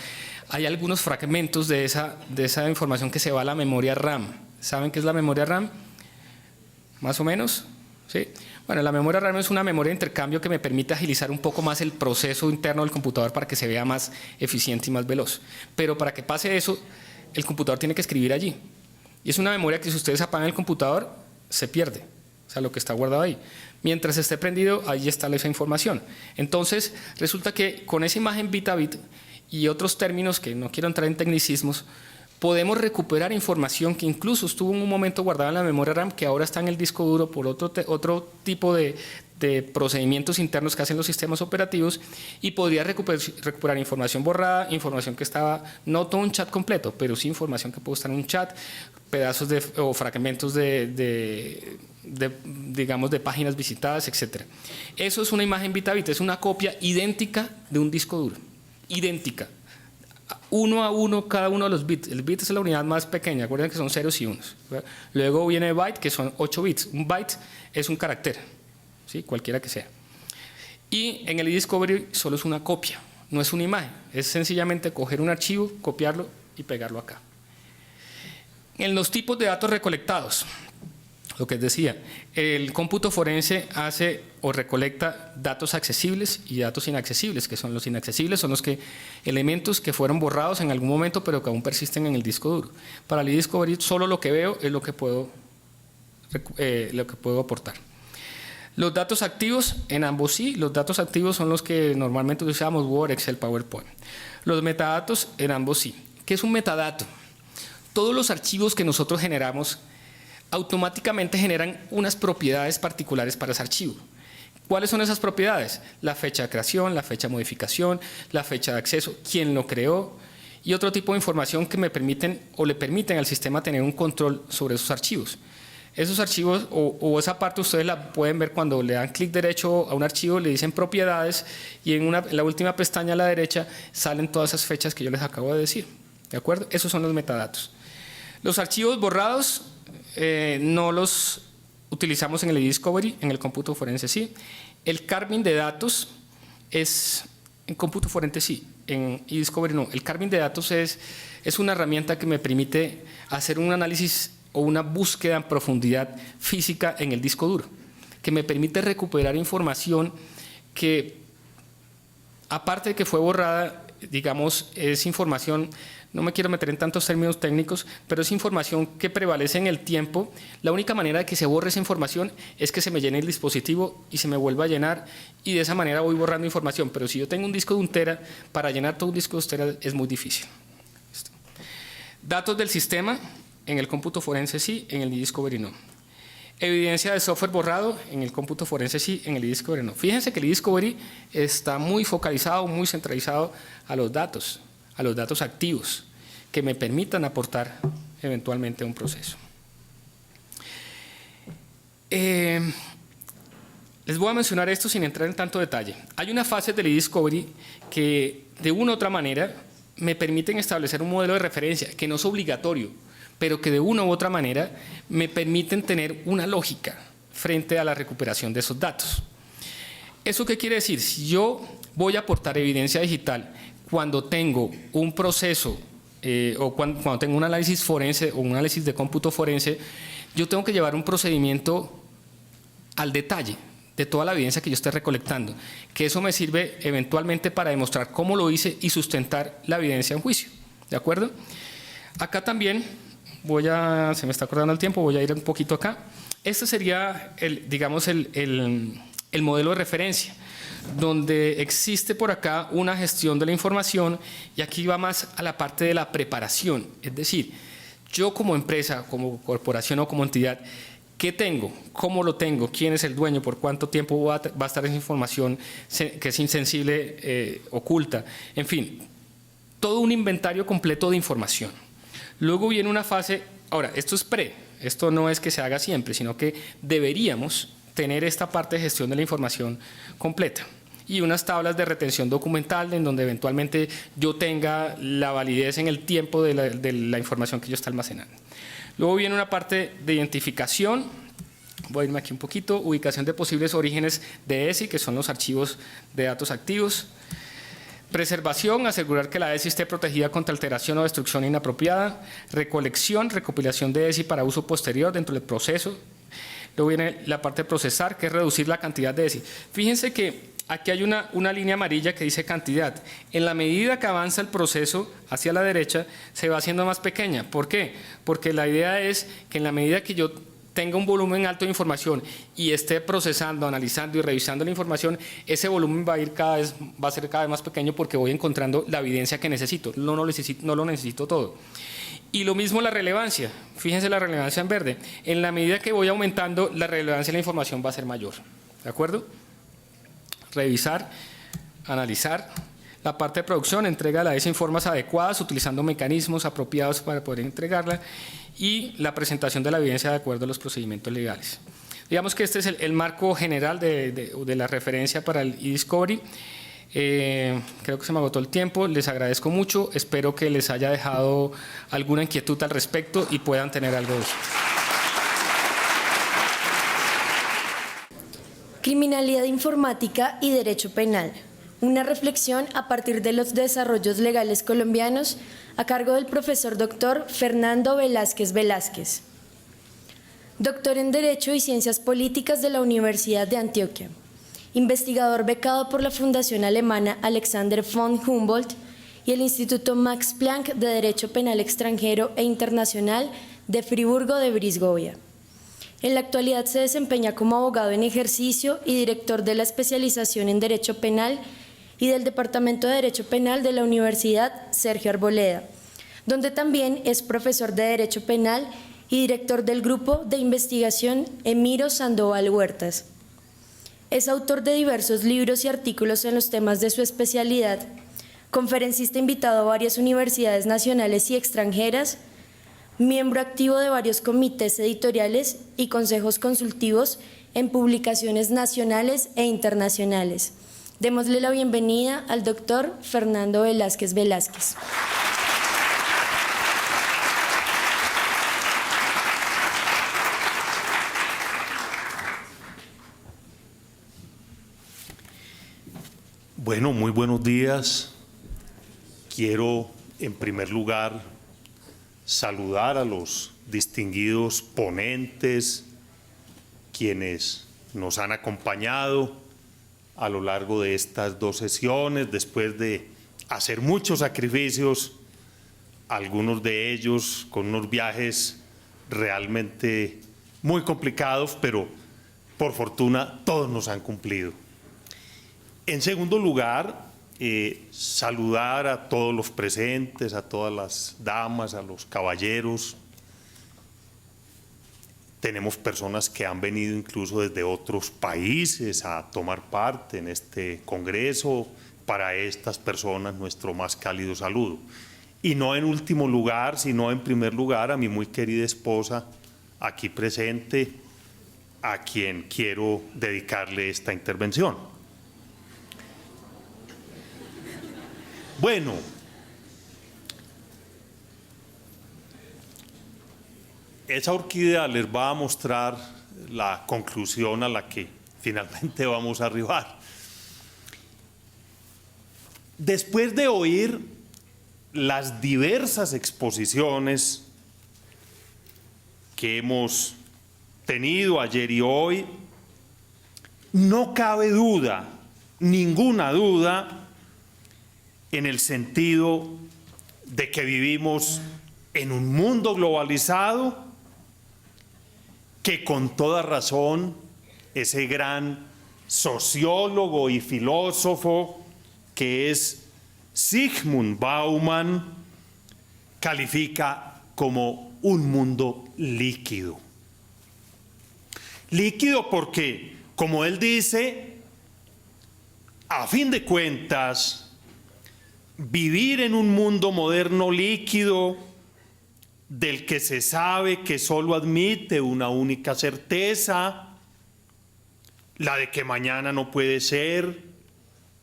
hay algunos fragmentos de esa información que se va a la memoria RAM. ¿Saben qué es la memoria RAM? ¿Más o menos? ¿Sí? Bueno, la memoria RAM es una memoria de intercambio que me permite agilizar un poco más el proceso interno del computador para que se vea más eficiente y más veloz. Pero para que pase eso, el computador tiene que escribir allí. Y es una memoria que si ustedes apagan el computador, se pierde. O sea, lo que está guardado ahí. Mientras esté prendido, ahí está esa información. Entonces, resulta que con esa imagen bit a bit y otros términos que no quiero entrar en tecnicismos, podemos recuperar información que incluso estuvo en un momento guardada en la memoria RAM, que ahora está en el disco duro por otro tipo de procedimientos internos que hacen los sistemas operativos, y podría recuperar información borrada, información que estaba, no todo un chat completo, pero sí información que puede estar en un chat, pedazos o fragmentos digamos, de páginas visitadas, etc. Eso es una imagen bit a bit, es una copia idéntica de un disco duro, idéntica, uno a uno cada uno de los bits. El bit es la unidad más pequeña, acuérdense que son ceros y unos. Luego viene byte, que son 8 bits. Un byte es un carácter, ¿sí? Cualquiera que sea. Y en el e-discovery solo es una copia, no es una imagen, es sencillamente coger un archivo, copiarlo y pegarlo acá. En los tipos de datos recolectados, lo que decía, el cómputo forense hace o recolecta datos accesibles y datos inaccesibles, que son los inaccesibles, son los elementos que fueron borrados en algún momento pero que aún persisten en el disco duro. Para el e-discovery solo lo que veo es lo que puedo aportar. Los datos activos, en ambos sí, los datos activos son los que normalmente usamos, Word, Excel, PowerPoint. Los metadatos, en ambos sí. ¿Qué es un metadato? Todos los archivos que nosotros generamos automáticamente generan unas propiedades particulares para ese archivo. ¿Cuáles son esas propiedades? La fecha de creación, la fecha de modificación, la fecha de acceso, quién lo creó y otro tipo de información que me permiten o le permiten al sistema tener un control sobre esos archivos. Esos archivos o esa parte ustedes la pueden ver cuando le dan clic derecho a un archivo, le dicen propiedades y en la última pestaña a la derecha salen todas esas fechas que yo les acabo de decir. ¿De acuerdo? Esos son los metadatos. Los archivos borrados no los utilizamos en el eDiscovery, en el cómputo forense sí. El carving de datos es en cómputo forense sí, en eDiscovery no. El carving de datos es una herramienta que me permite hacer un análisis o una búsqueda en profundidad física en el disco duro, que me permite recuperar información que, aparte de que fue borrada, digamos, es información, no me quiero meter en tantos términos técnicos, pero es información que prevalece en el tiempo. La única manera de que se borre esa información es que se me llene el dispositivo y se me vuelva a llenar, y de esa manera voy borrando información. Pero si yo tengo un disco de 1 tera, para llenar todo un disco de 1 tera es muy difícil. Datos del sistema. En el cómputo forense sí, en el eDiscovery no. Evidencia de software borrado, en el cómputo forense sí, en el eDiscovery no. Fíjense que el eDiscovery está muy focalizado, muy centralizado a los datos activos, que me permitan aportar eventualmente a un proceso. Les voy a mencionar esto sin entrar en tanto detalle. Hay una fase del eDiscovery que de una u otra manera me permiten establecer un modelo de referencia que no es obligatorio, pero que de una u otra manera me permiten tener una lógica frente a la recuperación de esos datos. ¿Eso qué quiere decir? Si yo voy a aportar evidencia digital cuando tengo un proceso o cuando tengo un análisis forense o un análisis de cómputo forense, yo tengo que llevar un procedimiento al detalle de toda la evidencia que yo esté recolectando, que eso me sirve eventualmente para demostrar cómo lo hice y sustentar la evidencia en juicio. ¿De acuerdo? Acá también se me está acordando el tiempo, voy a ir un poquito acá. Este sería, digamos, el modelo de referencia, donde existe por acá una gestión de la información, y aquí va más a la parte de la preparación. Es decir, yo como empresa, como corporación o como entidad, ¿qué tengo? ¿Cómo lo tengo? ¿Quién es el dueño? ¿Por cuánto tiempo va a estar esa información que es insensible, oculta? En fin, todo un inventario completo de información. Luego viene una fase, ahora, esto es esto no es que se haga siempre, sino que deberíamos tener esta parte de gestión de la información completa y unas tablas de retención documental en donde eventualmente yo tenga la validez en el tiempo de la información que yo está almacenando. Luego viene una parte de identificación, voy a irme aquí un poquito, ubicación de posibles orígenes de ESI, que son los archivos de datos activos. Preservación, asegurar que la ESI esté protegida contra alteración o destrucción inapropiada. Recolección, recopilación de ESI para uso posterior dentro del proceso. Luego viene la parte de procesar, que es reducir la cantidad de ESI. Fíjense que aquí hay una línea amarilla que dice cantidad. En la medida que avanza el proceso hacia la derecha, se va haciendo más pequeña. ¿Por qué? Porque la idea es que en la medida que yo tenga un volumen alto de información y esté procesando, analizando y revisando la información, ese volumen va a ser cada vez más pequeño, porque voy encontrando la evidencia que necesito. No lo necesito todo. Y lo mismo la relevancia. Fíjense la relevancia en verde. En la medida que voy aumentando, la relevancia de la información va a ser mayor. ¿De acuerdo? Revisar, analizar. La parte de producción, entrega la ESI en formas adecuadas, utilizando mecanismos apropiados para poder entregarla, y la presentación de la evidencia de acuerdo a los procedimientos legales. Digamos que este es el marco general de la referencia para el eDiscovery. Creo que se me agotó el tiempo, les agradezco mucho, espero que les haya dejado alguna inquietud al respecto y puedan tener algo de eso. Criminalidad informática y derecho penal. Una reflexión a partir de los desarrollos legales colombianos, a cargo del profesor doctor Fernando Velázquez Velázquez. Doctor en Derecho y Ciencias Políticas de la Universidad de Antioquia. Investigador becado por la Fundación Alemana Alexander von Humboldt y el Instituto Max Planck de Derecho Penal Extranjero e Internacional de Friburgo de Brisgovia. En la actualidad se desempeña como abogado en ejercicio y director de la especialización en Derecho Penal y del Departamento de Derecho Penal de la Universidad Sergio Arboleda, donde también es profesor de Derecho Penal y director del Grupo de Investigación Emiro Sandoval Huertas. Es autor de diversos libros y artículos en los temas de su especialidad, conferencista invitado a varias universidades nacionales y extranjeras, miembro activo de varios comités editoriales y consejos consultivos en publicaciones nacionales e internacionales. Démosle la bienvenida al doctor Fernando Velázquez Velázquez. Bueno, muy buenos días. Quiero, en primer lugar, saludar a los distinguidos ponentes, quienes nos han acompañado a lo largo de estas dos sesiones, después de hacer muchos sacrificios, algunos de ellos con unos viajes realmente muy complicados, pero por fortuna todos nos han cumplido. En segundo lugar, saludar a todos los presentes, a todas las damas, a los caballeros. Tenemos personas que han venido incluso desde otros países a tomar parte en este congreso. Para estas personas, nuestro más cálido saludo. Y no en último lugar, sino en primer lugar, a mi muy querida esposa, aquí presente, a quien quiero dedicarle esta intervención. Bueno, esa orquídea les va a mostrar la conclusión a la que finalmente vamos a arribar. Después de oír las diversas exposiciones que hemos tenido ayer y hoy, no cabe duda, ninguna duda, en el sentido de que vivimos en un mundo globalizado que con toda razón ese gran sociólogo y filósofo que es Zygmunt Bauman califica como un mundo líquido. Líquido porque, como él dice, a fin de cuentas, vivir en un mundo moderno líquido del que se sabe que solo admite una única certeza, la de que mañana no puede ser,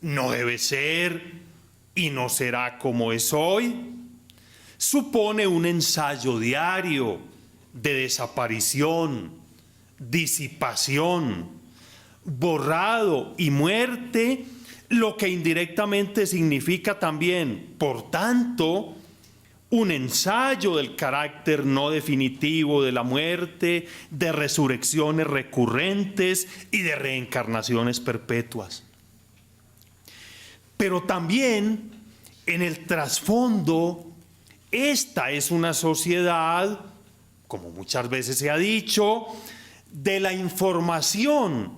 no debe ser y no será como es hoy, supone un ensayo diario de desaparición, disipación, borrado y muerte, lo que indirectamente significa también, por tanto, un ensayo del carácter no definitivo de la muerte, de resurrecciones recurrentes y de reencarnaciones perpetuas. Pero también, en el trasfondo, esta es una sociedad, como muchas veces se ha dicho, de la información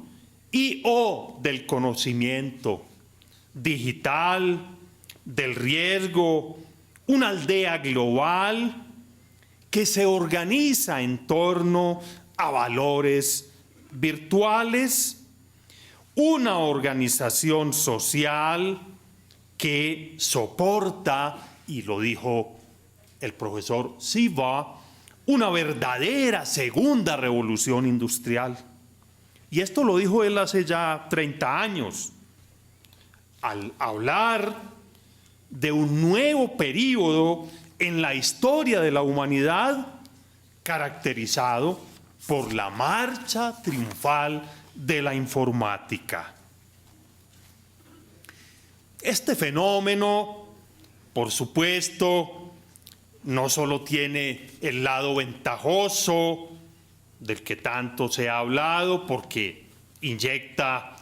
y o del conocimiento digital, del riesgo, una aldea global que se organiza en torno a valores virtuales, una organización social que soporta, y lo dijo el profesor Siva, una verdadera segunda revolución industrial. Y esto lo dijo él hace ya 30 años. Al hablar de un nuevo período en la historia de la humanidad caracterizado por la marcha triunfal de la informática. Este fenómeno, por supuesto, no solo tiene el lado ventajoso del que tanto se ha hablado, porque inyecta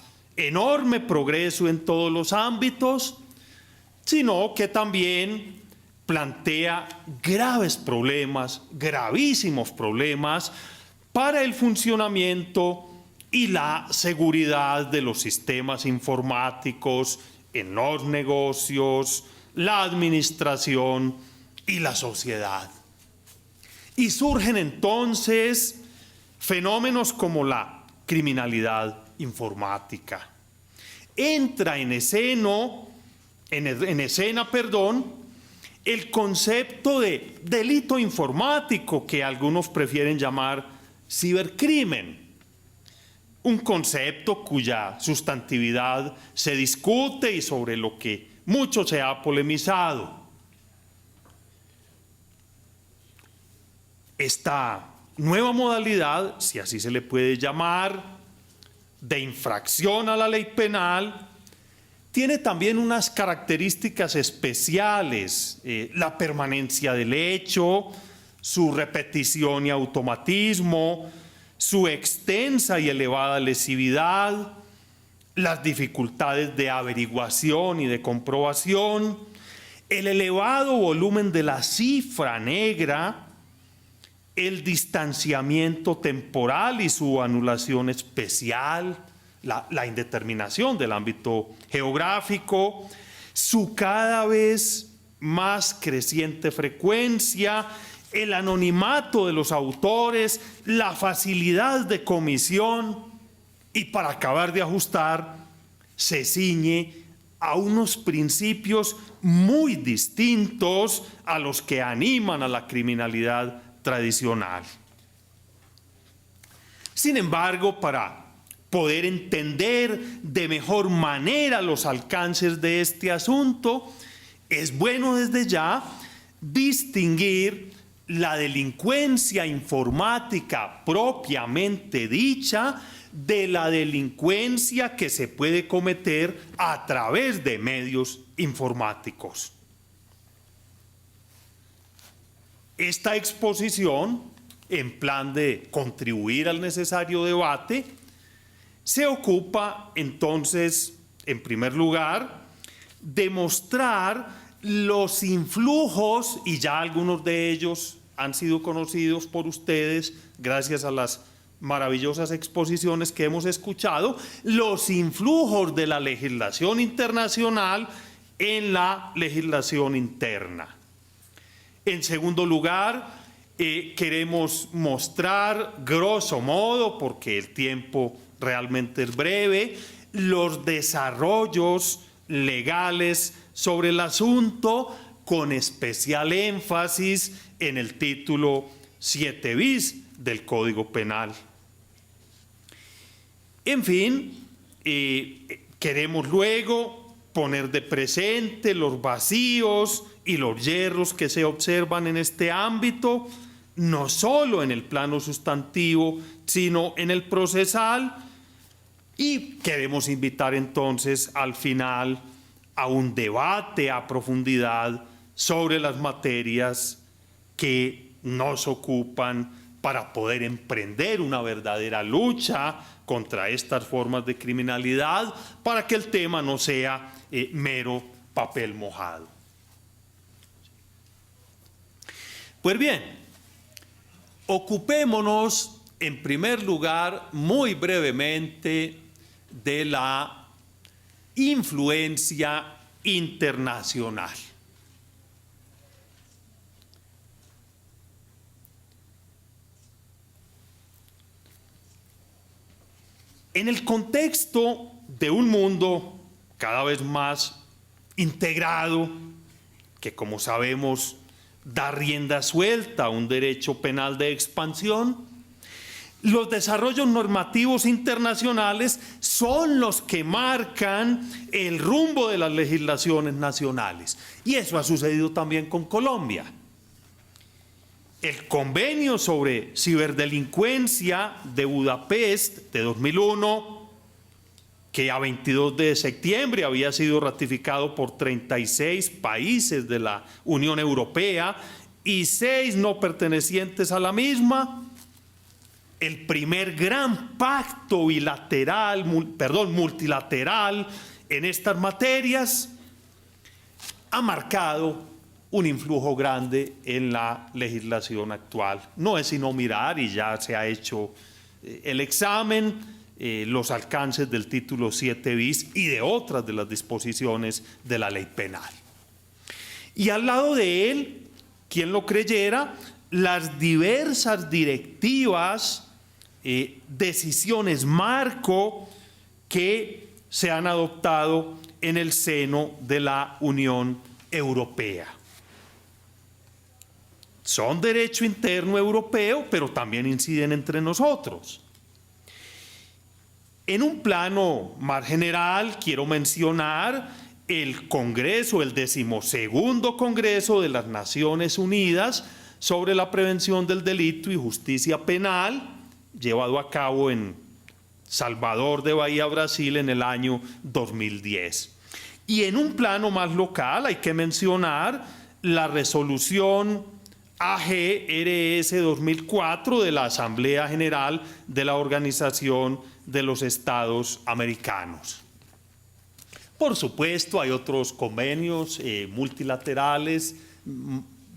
enorme progreso en todos los ámbitos, sino que también plantea graves problemas, gravísimos problemas para el funcionamiento y la seguridad de los sistemas informáticos en los negocios, la administración y la sociedad. Y surgen entonces fenómenos como la criminalidad informática. Entra en escena en escena, el concepto de delito informático que algunos prefieren llamar cibercrimen. Un concepto cuya sustantividad se discute y sobre lo que mucho se ha polemizado. Esta nueva modalidad, si así se le puede llamar, de infracción a la ley penal, tiene también unas características especiales, la permanencia del hecho, su repetición y automatismo, su extensa y elevada lesividad, las dificultades de averiguación y de comprobación, el elevado volumen de la cifra negra, el distanciamiento temporal y su anulación especial, la indeterminación del ámbito geográfico, su cada vez más creciente frecuencia, el anonimato de los autores, la facilidad de comisión y, para acabar de ajustar, se ciñe a unos principios muy distintos a los que animan a la criminalidad tradicional. Sin embargo, para poder entender de mejor manera los alcances de este asunto, es bueno desde ya distinguir la delincuencia informática propiamente dicha de la delincuencia que se puede cometer a través de medios informáticos. Esta exposición, en plan de contribuir al necesario debate, se ocupa entonces, en primer lugar, de mostrar los influjos, y ya algunos de ellos han sido conocidos por ustedes gracias a las maravillosas exposiciones que hemos escuchado, los influjos de la legislación internacional en la legislación interna. En segundo lugar, queremos mostrar, grosso modo, porque el tiempo realmente es breve, los desarrollos legales sobre el asunto, con especial énfasis en el título 7 bis del Código Penal. En fin, queremos luego poner de presente los vacíos y los yerros que se observan en este ámbito, no solo en el plano sustantivo, sino en el procesal, y queremos invitar entonces al final a un debate a profundidad sobre las materias que nos ocupan para poder emprender una verdadera lucha contra estas formas de criminalidad, para que el tema no sea mero papel mojado. Pues bien, ocupémonos en primer lugar muy brevemente de la influencia internacional. En el contexto de un mundo cada vez más integrado, que como sabemos da rienda suelta a un derecho penal de expansión, los desarrollos normativos internacionales son los que marcan el rumbo de las legislaciones nacionales. Y eso ha sucedido también con Colombia. El convenio sobre ciberdelincuencia de Budapest de 2001, que a 22 de septiembre había sido ratificado por 36 países de la Unión Europea y 6 no pertenecientes a la misma, el primer gran pacto multilateral en estas materias, ha marcado un influjo grande en la legislación actual. No es sino mirar, y ya se ha hecho el examen, los alcances del título 7 bis y de otras de las disposiciones de la ley penal. Y al lado de él, quien lo creyera, las diversas directivas, decisiones marco que se han adoptado en el seno de la Unión Europea. Son derecho interno europeo, pero también inciden entre nosotros. En un plano más general, quiero mencionar el Congreso, el 12º Congreso de las Naciones Unidas sobre la prevención del delito y justicia penal, llevado a cabo en Salvador de Bahía, Brasil, en el año 2010. Y en un plano más local hay que mencionar la resolución AG-RS 2004 de la Asamblea General de la Organización de los Estados Americanos. Por supuesto, hay otros convenios multilaterales,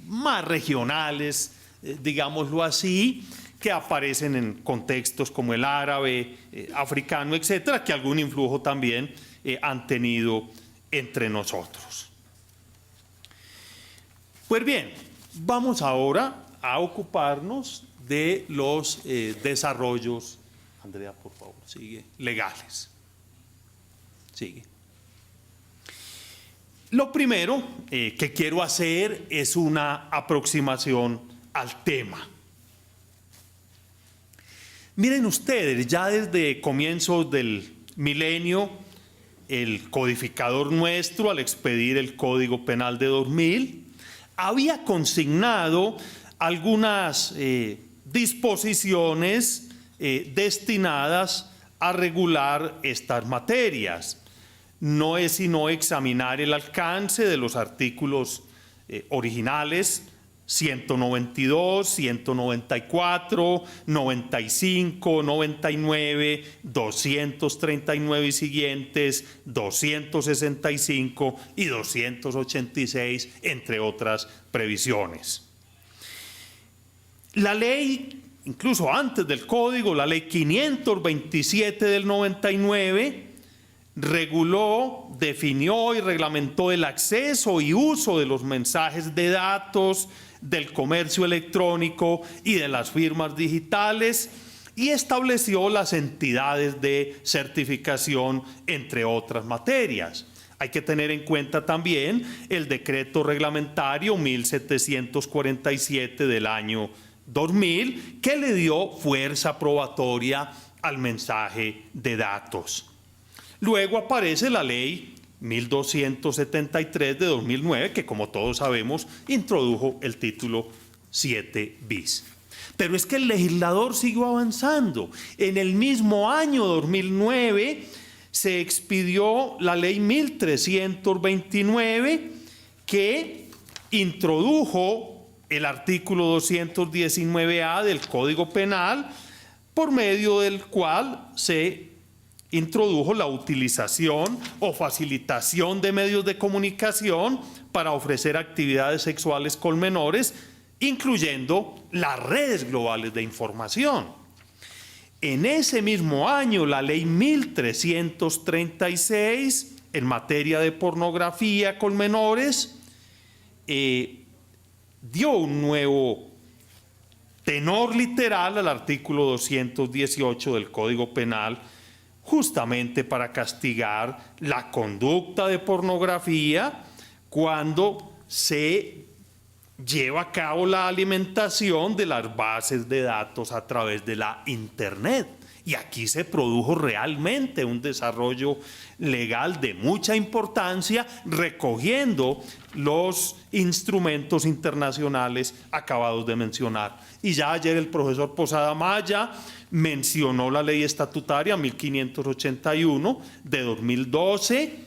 más regionales, digámoslo así, que aparecen en contextos como el árabe, africano, etcétera, que algún influjo también han tenido entre nosotros. Pues bien, vamos ahora a ocuparnos de los desarrollos, Andrea, por favor, sigue, legales. Sigue. Lo primero que quiero hacer es una aproximación al tema. Miren ustedes, ya desde comienzos del milenio, el codificador nuestro, al expedir el Código Penal de 2000, había consignado algunas disposiciones destinadas a regular estas materias. No es sino examinar el alcance de los artículos originales 192, 194, 95, 99, 239 y siguientes, 265 y 286, entre otras previsiones. La ley, incluso antes del Código, la ley 527 del 99, reguló, definió y reglamentó el acceso y uso de los mensajes de datos, del comercio electrónico y de las firmas digitales, y estableció las entidades de certificación, entre otras materias. Hay que tener en cuenta también el decreto reglamentario 1747 del año 2000, que le dio fuerza probatoria al mensaje de datos. Luego aparece la ley 1273 de 2009, que como todos sabemos introdujo el título 7 bis. Pero es que el legislador siguió avanzando. En el mismo año 2009 se expidió la ley 1329, que introdujo el artículo 219A del Código Penal, por medio del cual se introdujo la utilización o facilitación de medios de comunicación para ofrecer actividades sexuales con menores, incluyendo las redes globales de información. En ese mismo año, la ley 1336, en materia de pornografía con menores, dio un nuevo tenor literal al artículo 218 del Código Penal, justamente para castigar la conducta de pornografía cuando se lleva a cabo la alimentación de las bases de datos a través de la Internet. Y aquí se produjo realmente un desarrollo legal de mucha importancia, recogiendo los instrumentos internacionales acabados de mencionar. Y ya ayer el profesor Posada Maya mencionó la ley estatutaria 1581 de 2012,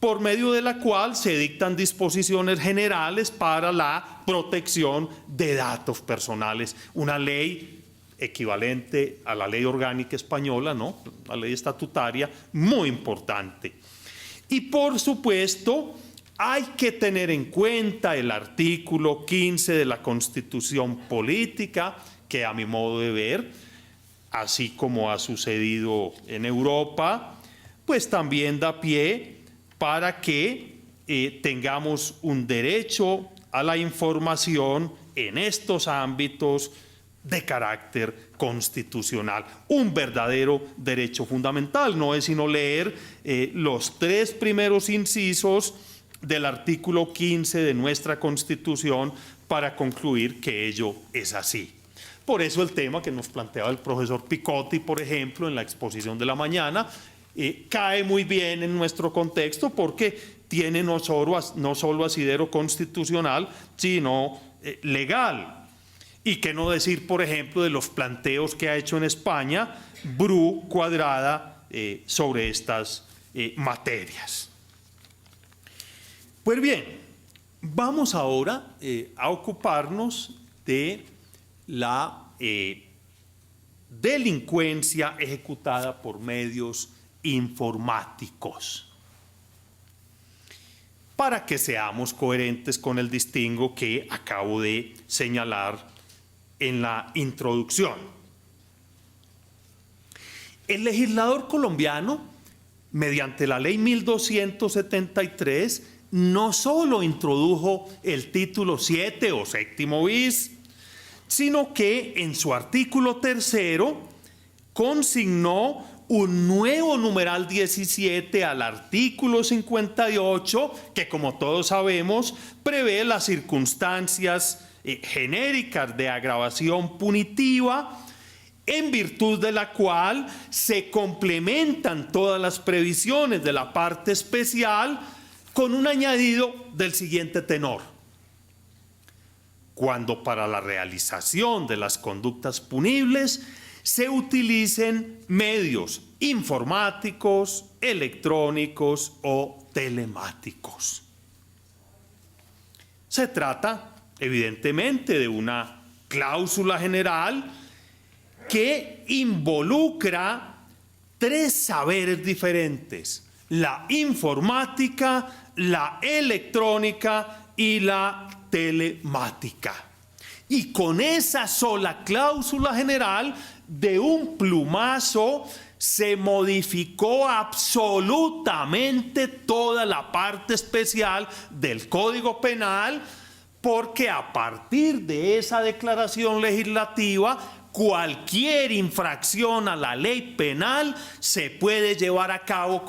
por medio de la cual se dictan disposiciones generales para la protección de datos personales. Una ley equivalente a la ley orgánica española, ¿no? La ley estatutaria, muy importante. Y por supuesto, hay que tener en cuenta el artículo 15 de la Constitución Política, que a mi modo de ver, así como ha sucedido en Europa, pues también da pie para que tengamos un derecho a la información en estos ámbitos de carácter constitucional. Un verdadero derecho fundamental. No es sino leer los 3 primeros incisos del artículo 15 de nuestra Constitución para concluir que ello es así. Por eso el tema que nos planteaba el profesor Picotti, por ejemplo, en la exposición de la mañana, cae muy bien en nuestro contexto porque tiene no solo asidero constitucional, sino legal. Y qué no decir, por ejemplo, de los planteos que ha hecho en España Bru Cuadrada sobre estas materias. Pues bien, vamos ahora a ocuparnos de la delincuencia ejecutada por medios informáticos, para que seamos coherentes con el distingo que acabo de señalar en la introducción. El legislador colombiano, mediante la ley 1273, no solo introdujo el título 7 o séptimo bis, sino que en su artículo 3º consignó un nuevo numeral 17 al artículo 58, que como todos sabemos prevé las circunstancias genéricas de agravación punitiva, en virtud de la cual se complementan todas las previsiones de la parte especial con un añadido del siguiente tenor: cuando para la realización de las conductas punibles se utilicen medios informáticos, electrónicos o telemáticos. Se trata, evidentemente, de una cláusula general que involucra 3 saberes diferentes: la informática, la electrónica y la telemática. Y con esa sola cláusula general, de un plumazo, se modificó absolutamente toda la parte especial del Código Penal, porque a partir de esa declaración legislativa, cualquier infracción a la ley penal se puede llevar a cabo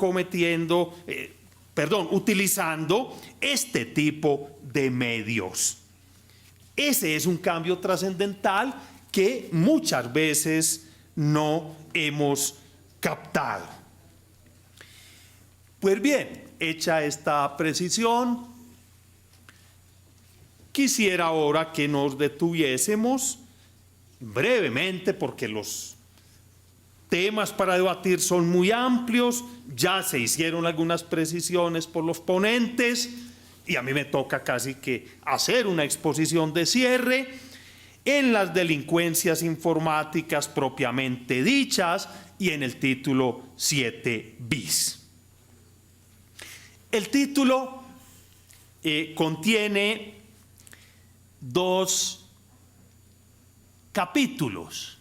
utilizando este tipo de medios. Ese es un cambio trascendental que muchas veces no hemos captado. Pues bien, hecha esta precisión, quisiera ahora que nos detuviésemos brevemente, porque los temas para debatir son muy amplios, ya se hicieron algunas precisiones por los ponentes y a mí me toca casi que hacer una exposición de cierre en las delincuencias informáticas propiamente dichas y en el título 7 bis. El título contiene 2 capítulos.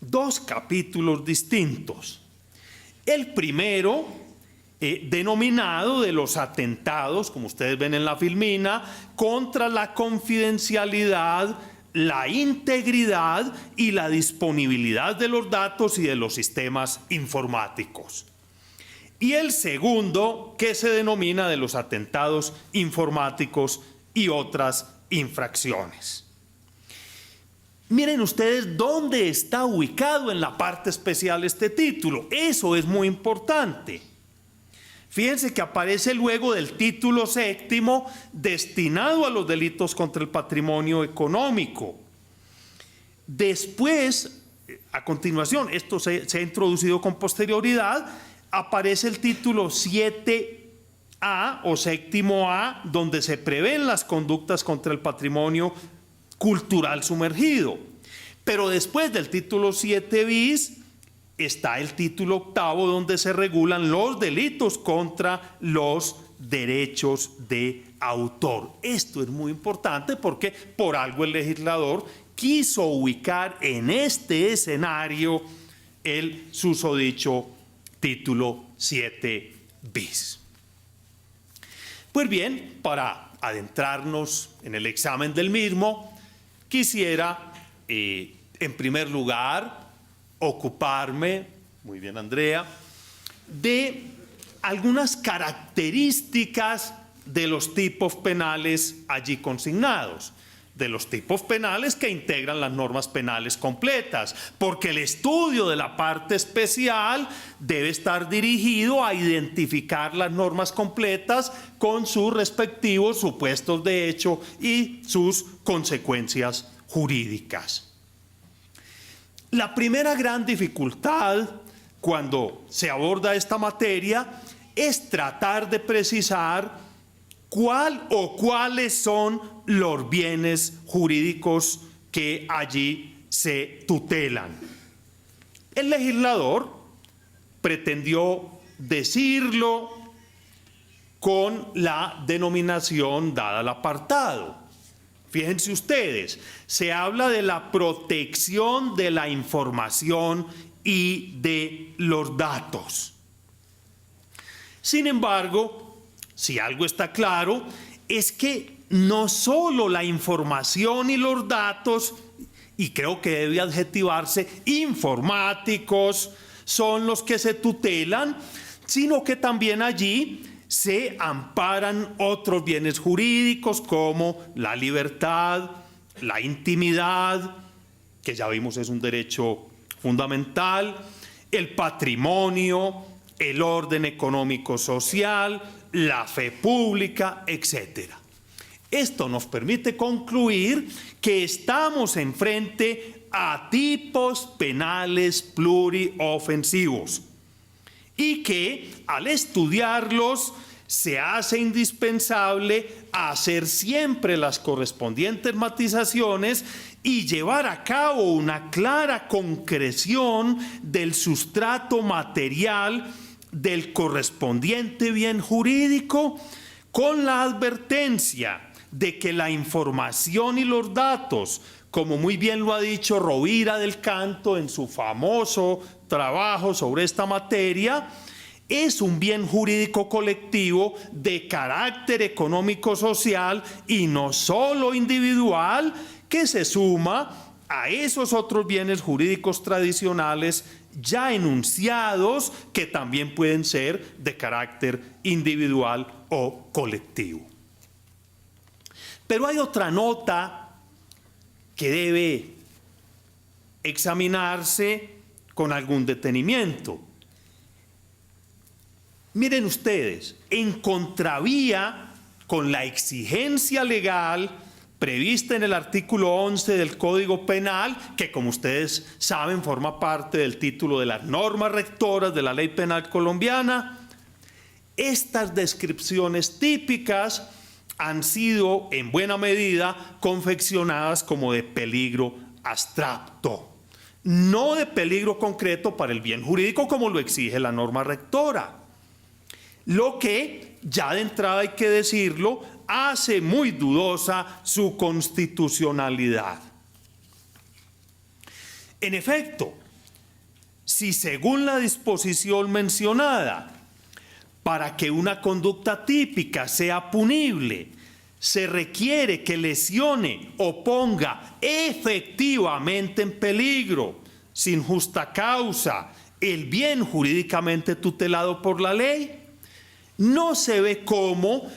Dos capítulos distintos. El primero, denominado de los atentados, como ustedes ven en la filmina, contra la confidencialidad, la integridad y la disponibilidad de los datos y de los sistemas informáticos. Y el segundo, que se denomina de los atentados informáticos y otras infracciones. Miren ustedes dónde está ubicado en la parte especial este título. Eso es muy importante. Fíjense que aparece luego del título 7º destinado a los delitos contra el patrimonio económico. Después, a continuación, esto se ha introducido con posterioridad, aparece el título 7A o 7A, donde se prevén las conductas contra el patrimonio cultural sumergido. Pero después del título 7 bis está el título 8º, donde se regulan los delitos contra los derechos de autor. Esto es muy importante porque por algo el legislador quiso ubicar en este escenario el susodicho título 7 bis. Pues bien, para adentrarnos en el examen del mismo, quisiera, en primer lugar, ocuparme, muy bien Andrea, de algunas características de los tipos penales allí consignados, de los tipos penales que integran las normas penales completas, porque el estudio de la parte especial debe estar dirigido a identificar las normas completas con sus respectivos supuestos de hecho y sus consecuencias jurídicas. La primera gran dificultad cuando se aborda esta materia es tratar de precisar cuál o cuáles son los bienes jurídicos que allí se tutelan. El legislador pretendió decirlo con la denominación dada al apartado. Fíjense ustedes, se habla de la protección de la información y de los datos. Sin embargo, si algo está claro, es que no solo la información y los datos, y creo que debe adjetivarse, informáticos, son los que se tutelan, sino que también allí se amparan otros bienes jurídicos como la libertad, la intimidad, que ya vimos es un derecho fundamental, el patrimonio, el orden económico-social, la fe pública, etc. Esto nos permite concluir que estamos enfrente a tipos penales pluriofensivos y que al estudiarlos se hace indispensable hacer siempre las correspondientes matizaciones y llevar a cabo una clara concreción del sustrato material del correspondiente bien jurídico, con la advertencia de que la información y los datos, como muy bien lo ha dicho Rovira del Canto en su famoso trabajo sobre esta materia, es un bien jurídico colectivo de carácter económico-social y no solo individual, que se suma a esos otros bienes jurídicos tradicionales ya enunciados, que también pueden ser de carácter individual o colectivo. Pero hay otra nota que debe examinarse con algún detenimiento. Miren ustedes, en contravía con la exigencia legal prevista en el artículo 11 del Código Penal, que como ustedes saben forma parte del título de las normas rectoras de la ley penal colombiana, estas descripciones típicas han sido en buena medida confeccionadas como de peligro abstracto, no de peligro concreto para el bien jurídico como lo exige la norma rectora. Lo que, ya de entrada hay que decirlo, hace muy dudosa su constitucionalidad. En efecto, si según la disposición mencionada, para que una conducta típica sea punible, se requiere que lesione o ponga efectivamente en peligro, sin justa causa, el bien jurídicamente tutelado por la ley, no se ve cómo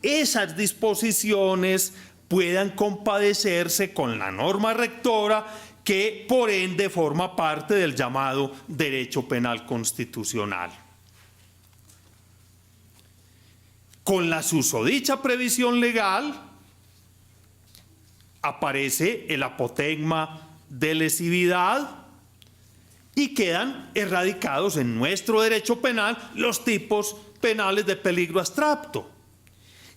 esas disposiciones puedan compadecerse con la norma rectora, que por ende forma parte del llamado derecho penal constitucional. Con la susodicha previsión legal aparece el apotegma de lesividad y quedan erradicados en nuestro derecho penal los tipos penales de peligro abstracto.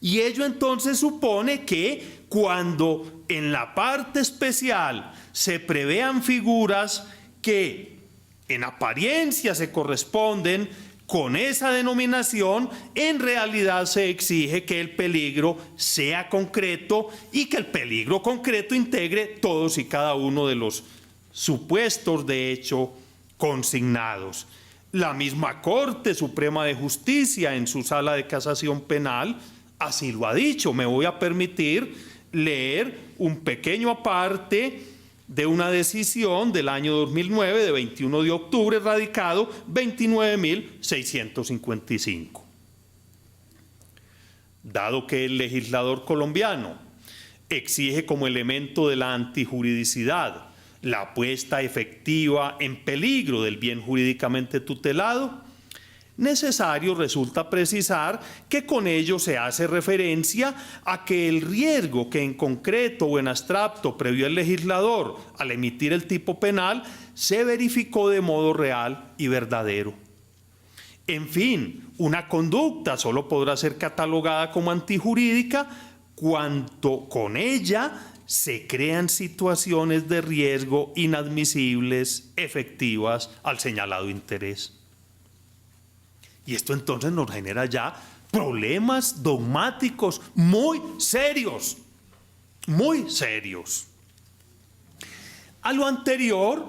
Y ello entonces supone que cuando en la parte especial se prevean figuras que en apariencia se corresponden con esa denominación, en realidad se exige que el peligro sea concreto y que el peligro concreto integre todos y cada uno de los supuestos de hecho consignados. La misma Corte Suprema de Justicia, en su sala de casación penal, así lo ha dicho. Me voy a permitir leer un pequeño aparte de una decisión del año 2009, de 21 de octubre, radicado 29.655. Dado que el legislador colombiano exige como elemento de la antijuridicidad la puesta efectiva en peligro del bien jurídicamente tutelado, necesario resulta precisar que con ello se hace referencia a que el riesgo que en concreto o en abstracto previó el legislador al emitir el tipo penal se verificó de modo real y verdadero. En fin, una conducta solo podrá ser catalogada como antijurídica cuando con ella se crean situaciones de riesgo inadmisibles, efectivas al señalado interés. Y esto entonces nos genera ya problemas dogmáticos muy serios, muy serios. A lo anterior,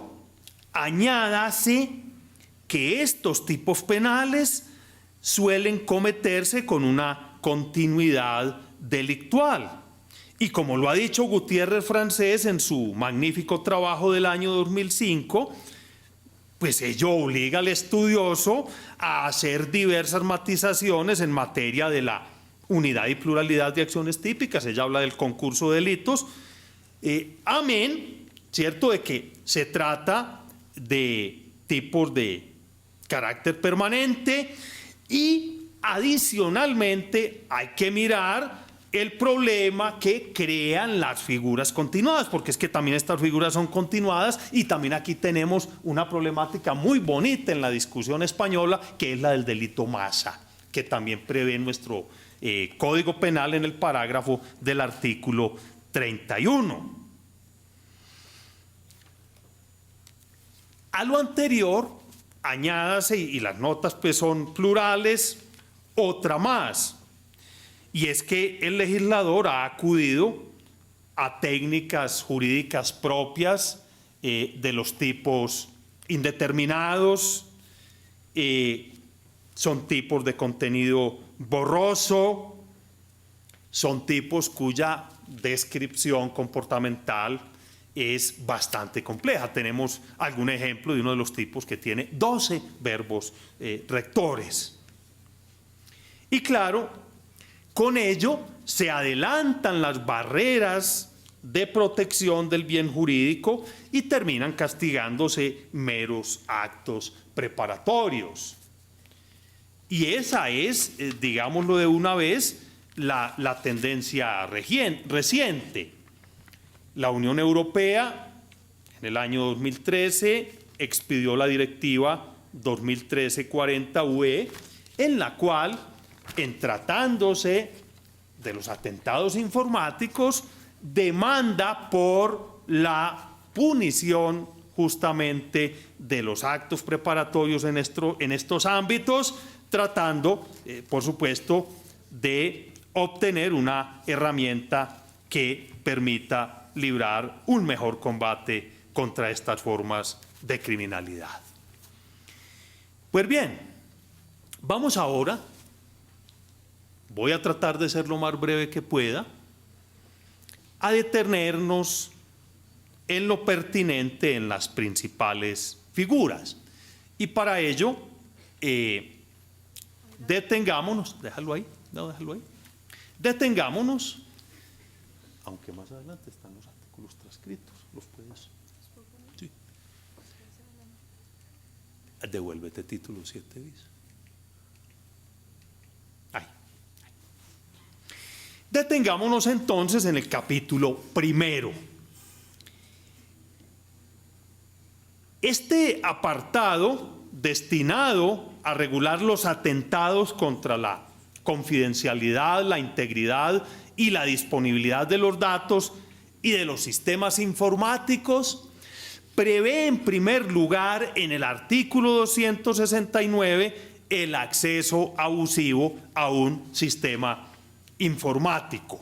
añádase que estos tipos penales suelen cometerse con una continuidad delictual. Y como lo ha dicho Gutiérrez Francés en su magnífico trabajo del año 2005, pues ello obliga al estudioso a hacer diversas matizaciones en materia de la unidad y pluralidad de acciones típicas. Ella habla del concurso de delitos. Amén, ¿cierto?, de que se trata de tipos de carácter permanente y adicionalmente hay que mirar el problema que crean las figuras continuadas, porque es que también estas figuras son continuadas y también aquí tenemos una problemática muy bonita en la discusión española, que es la del delito masa, que también prevé nuestro Código Penal en el parágrafo del artículo 31. A lo anterior, añádase, y las notas pues son plurales, otra más. Y es que el legislador ha acudido a técnicas jurídicas propias de los tipos indeterminados, son tipos de contenido borroso, son tipos cuya descripción comportamental es bastante compleja. Tenemos algún ejemplo de uno de los tipos que tiene 12 verbos rectores. Y claro, con ello se adelantan las barreras de protección del bien jurídico y terminan castigándose meros actos preparatorios. Y esa es, digámoslo de una vez, la tendencia reciente. La Unión Europea en el año 2013 expidió la directiva 2013/40/UE, en la cual, en tratándose de los atentados informáticos, demanda por la punición justamente de los actos preparatorios en estos ámbitos, tratando, por supuesto, de obtener una herramienta que permita librar un mejor combate contra estas formas de criminalidad. Pues bien, vamos ahora, voy a tratar de ser lo más breve que pueda, a detenernos en lo pertinente en las principales figuras. Y para ello, detengámonos, déjalo ahí, detengámonos, aunque más adelante están los artículos transcritos, los puedes. Sí. Devuélvete título 7 bis. Ahí. Detengámonos entonces en el capítulo primero. Este apartado, destinado a regular los atentados contra la confidencialidad, la integridad y la disponibilidad de los datos y de los sistemas informáticos, prevé en primer lugar en el artículo 269 el acceso abusivo a un sistema informático.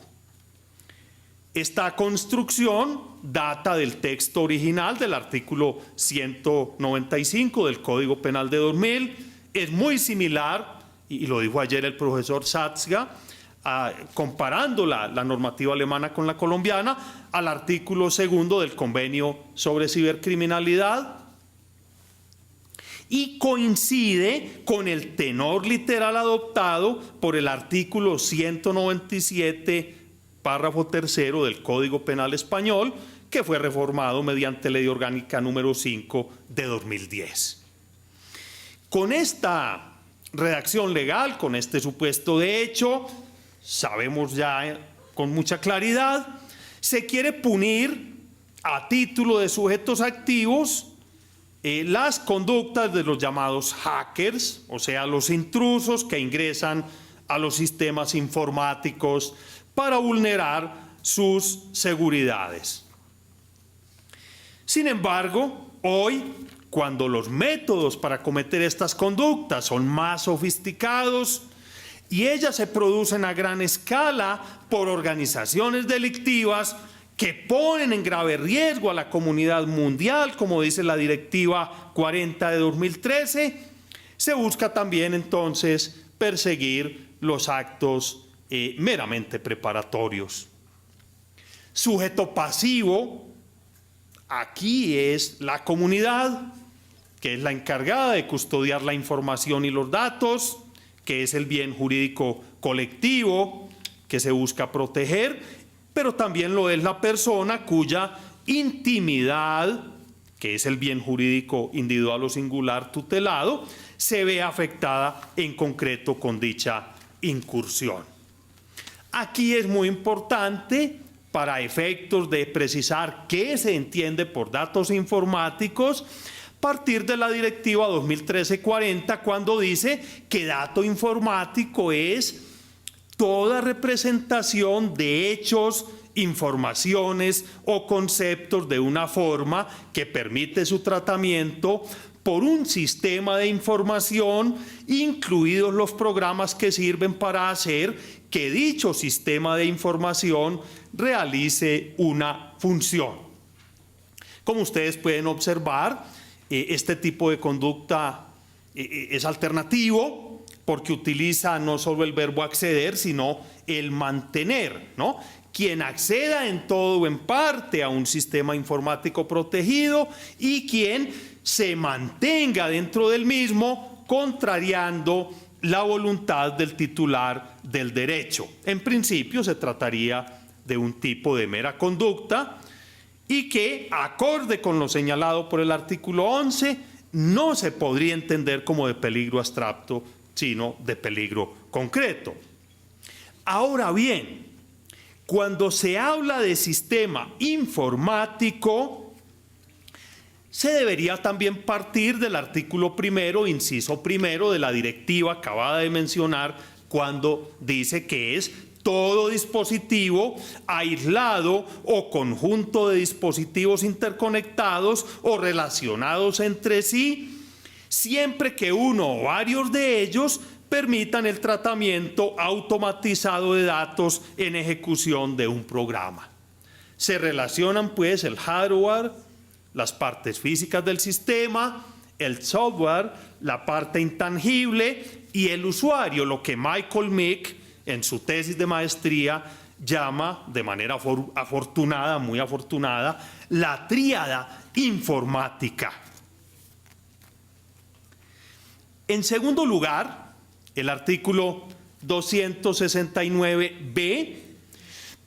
Esta construcción data del texto original del artículo 195 del Código Penal de 2000, es muy similar, y lo dijo ayer el profesor Satzga, comparando la normativa alemana con la colombiana, al artículo 2 del Convenio sobre Cibercriminalidad, y coincide con el tenor literal adoptado por el artículo 197, párrafo 3 del Código Penal Español, que fue reformado mediante Ley Orgánica número 5 de 2010. Con esta redacción legal, con este supuesto de hecho, sabemos ya con mucha claridad, se quiere punir a título de sujetos activos las conductas de los llamados hackers, o sea, los intrusos que ingresan a los sistemas informáticos para vulnerar sus seguridades. Sin embargo, hoy, cuando los métodos para cometer estas conductas son más sofisticados y ellas se producen a gran escala por organizaciones delictivas que ponen en grave riesgo a la comunidad mundial, como dice la Directiva 40 de 2013, se busca también entonces perseguir los actos meramente preparatorios. Sujeto pasivo, aquí es la comunidad, que es la encargada de custodiar la información y los datos, que es el bien jurídico colectivo que se busca proteger, pero también lo es la persona cuya intimidad, que es el bien jurídico individual o singular tutelado, se ve afectada en concreto con dicha incursión. Aquí es muy importante, para efectos de precisar qué se entiende por datos informáticos, partir de la Directiva 2013-40, cuando dice que dato informático es toda representación de hechos, informaciones o conceptos de una forma que permite su tratamiento por un sistema de información, incluidos los programas que sirven para hacer que dicho sistema de información realice una función. Como ustedes pueden observar, este tipo de conducta es alternativo, porque utiliza no solo el verbo acceder, sino el mantener, ¿no? Quien acceda en todo o en parte a un sistema informático protegido y quien se mantenga dentro del mismo, contrariando la voluntad del titular del derecho. En principio se trataría de un tipo de mera conducta y que, acorde con lo señalado por el artículo 11, no se podría entender como de peligro abstracto, sino de peligro concreto. Ahora bien, cuando se habla de sistema informático, se debería también partir del artículo 1, inciso 1 de la directiva acabada de mencionar, cuando dice que es todo dispositivo aislado o conjunto de dispositivos interconectados o relacionados entre sí, siempre que uno o varios de ellos permitan el tratamiento automatizado de datos en ejecución de un programa. Se relacionan pues el hardware, las partes físicas del sistema, el software, la parte intangible y el usuario, lo que Michael Meek en su tesis de maestría llama de manera afortunada, muy afortunada, la tríada informática. En segundo lugar, el artículo 269b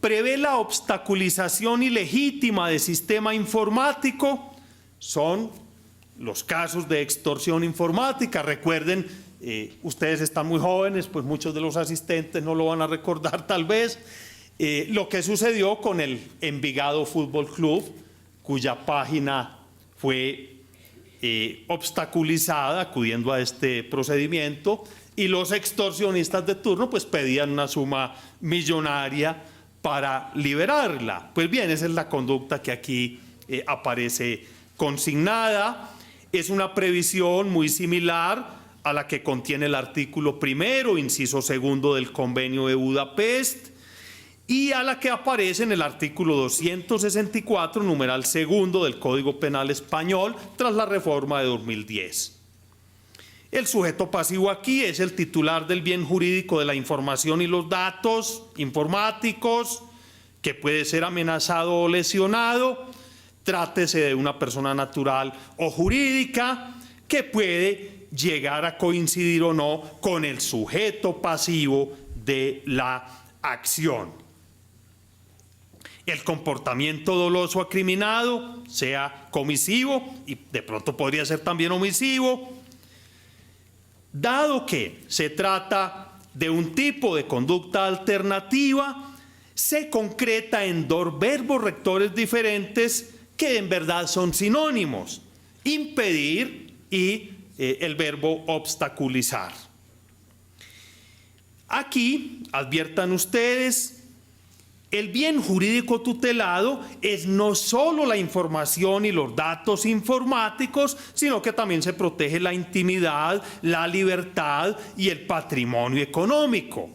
prevé la obstaculización ilegítima de sistema informático. Son los casos de extorsión informática. Recuerden, ustedes están muy jóvenes, pues muchos de los asistentes no lo van a recordar tal vez, lo que sucedió con el Envigado Fútbol Club, cuya página fue obstaculizada acudiendo a este procedimiento, y los extorsionistas de turno pues pedían una suma millonaria para liberarla. Pues bien, esa es la conducta que aquí aparece consignada. Es una previsión muy similar a la que contiene el artículo 1, inciso 2 del Convenio de Budapest, y a la que aparece en el artículo 264, numeral 2 del Código Penal Español, tras la reforma de 2010. El sujeto pasivo aquí es el titular del bien jurídico de la información y los datos informáticos, que puede ser amenazado o lesionado, trátese de una persona natural o jurídica, que puede llegar a coincidir o no con el sujeto pasivo de la acción. El comportamiento doloso acriminado, sea comisivo y de pronto podría ser también omisivo, dado que se trata de un tipo de conducta alternativa, se concreta en dos verbos rectores diferentes que en verdad son sinónimos: impedir y el verbo obstaculizar. Aquí, adviertan ustedes, el bien jurídico tutelado es no solo la información y los datos informáticos, sino que también se protege la intimidad, la libertad y el patrimonio económico,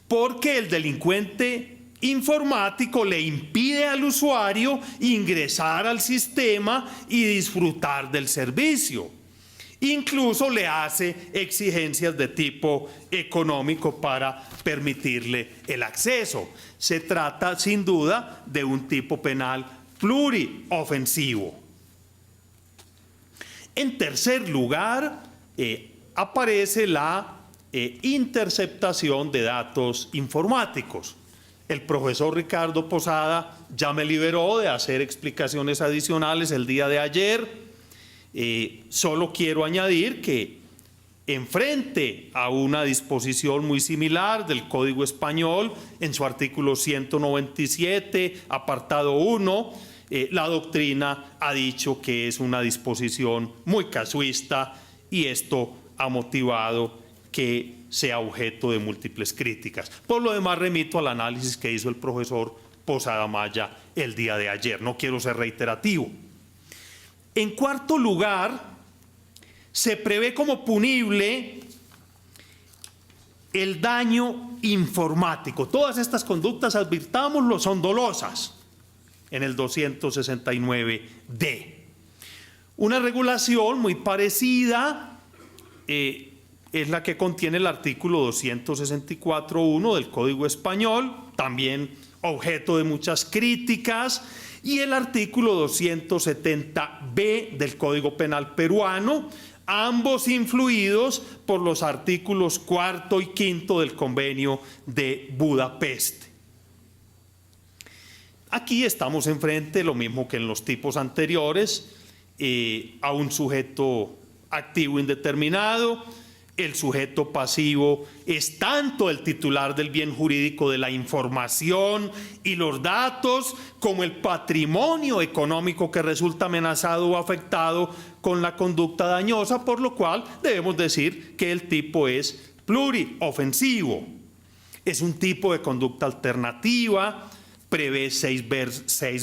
porque el delincuente informático le impide al usuario ingresar al sistema y disfrutar del servicio. Incluso le hace exigencias de tipo económico para permitirle el acceso. Se trata sin duda de un tipo penal pluriofensivo. En tercer lugar, aparece la interceptación de datos informáticos. El profesor Ricardo Posada ya me liberó de hacer explicaciones adicionales el día de ayer. Solo quiero añadir que enfrente a una disposición muy similar del Código Español, en su artículo 197, apartado 1, la doctrina ha dicho que es una disposición muy casuista y esto ha motivado que sea objeto de múltiples críticas. Por lo demás, remito al análisis que hizo el profesor Posada Maya el día de ayer. No quiero ser reiterativo. En cuarto lugar, se prevé como punible el daño informático. Todas estas conductas, advirtámoslo, son dolosas en el 269D. Una regulación muy parecida es la que contiene el artículo 264.1 del Código Español, también objeto de muchas críticas, y el artículo 270B del Código Penal peruano, ambos influidos por los artículos 4 y 5 del Convenio de Budapest. Aquí estamos enfrente, lo mismo que en los tipos anteriores, a un sujeto activo indeterminado. El sujeto pasivo es tanto el titular del bien jurídico de la información y los datos como el patrimonio económico que resulta amenazado o afectado con la conducta dañosa, por lo cual debemos decir que el tipo es pluriofensivo. Es un tipo de conducta alternativa, prevé seis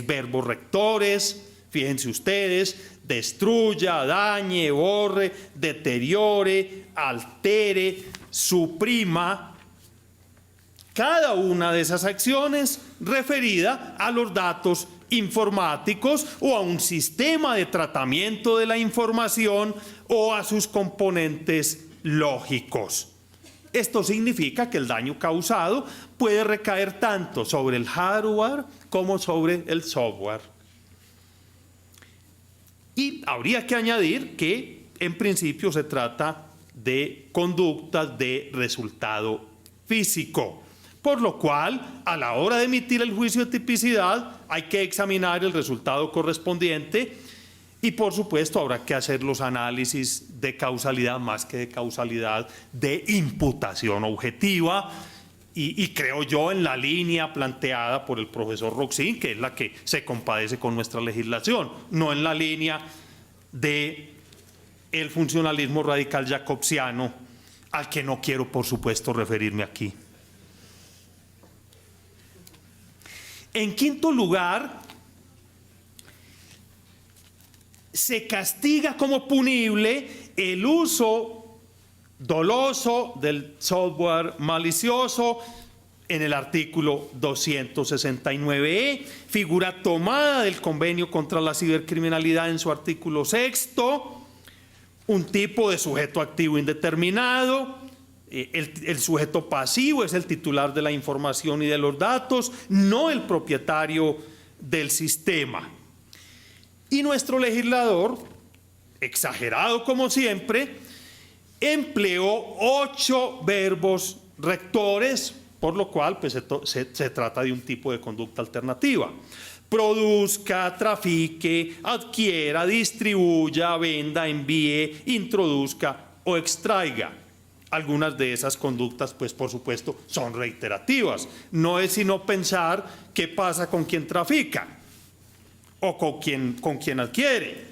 verbos rectores. Fíjense ustedes: destruya, dañe, borre, deteriore, altere, suprima. Cada una de esas acciones referida a los datos informáticos o a un sistema de tratamiento de la información o a sus componentes lógicos. Esto significa que el daño causado puede recaer tanto sobre el hardware como sobre el software. Y habría que añadir que en principio se trata de conductas de resultado físico, por lo cual a la hora de emitir el juicio de tipicidad hay que examinar el resultado correspondiente y por supuesto habrá que hacer los análisis de causalidad, más que de causalidad, de imputación objetiva. Y creo yo en la línea planteada por el profesor Roxin, que es la que se compadece con nuestra legislación, no en la línea del funcionalismo radical jacobsiano, al que no quiero, por supuesto, referirme aquí. En quinto lugar, se castiga como punible el uso doloso del software malicioso en el artículo 269E, figura tomada del Convenio contra la Cibercriminalidad en su artículo 6, un tipo de sujeto activo indeterminado. El sujeto pasivo es el titular de la información y de los datos, no el propietario del sistema. Y nuestro legislador, exagerado como siempre, empleó 8 verbos rectores, por lo cual pues, se trata de un tipo de conducta alternativa. Produzca, trafique, adquiera, distribuya, venda, envíe, introduzca o extraiga. Algunas de esas conductas, pues por supuesto, son reiterativas. No es sino pensar qué pasa con quien trafica o con quien adquiere.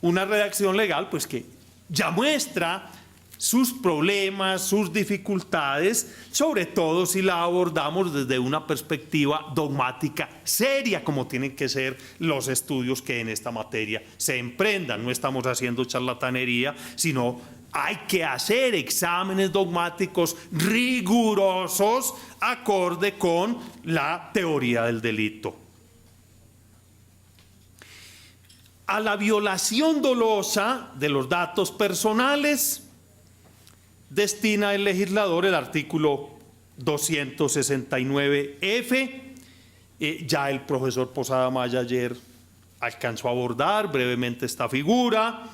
Una redacción legal, pues que ya muestra sus problemas, sus dificultades, sobre todo si la abordamos desde una perspectiva dogmática seria, como tienen que ser los estudios que en esta materia se emprendan. No estamos haciendo charlatanería, sino hay que hacer exámenes dogmáticos rigurosos acorde con la teoría del delito. A la violación dolosa de los datos personales destina el legislador el artículo 269F. Ya el profesor Posada Maya ayer alcanzó a abordar brevemente esta figura,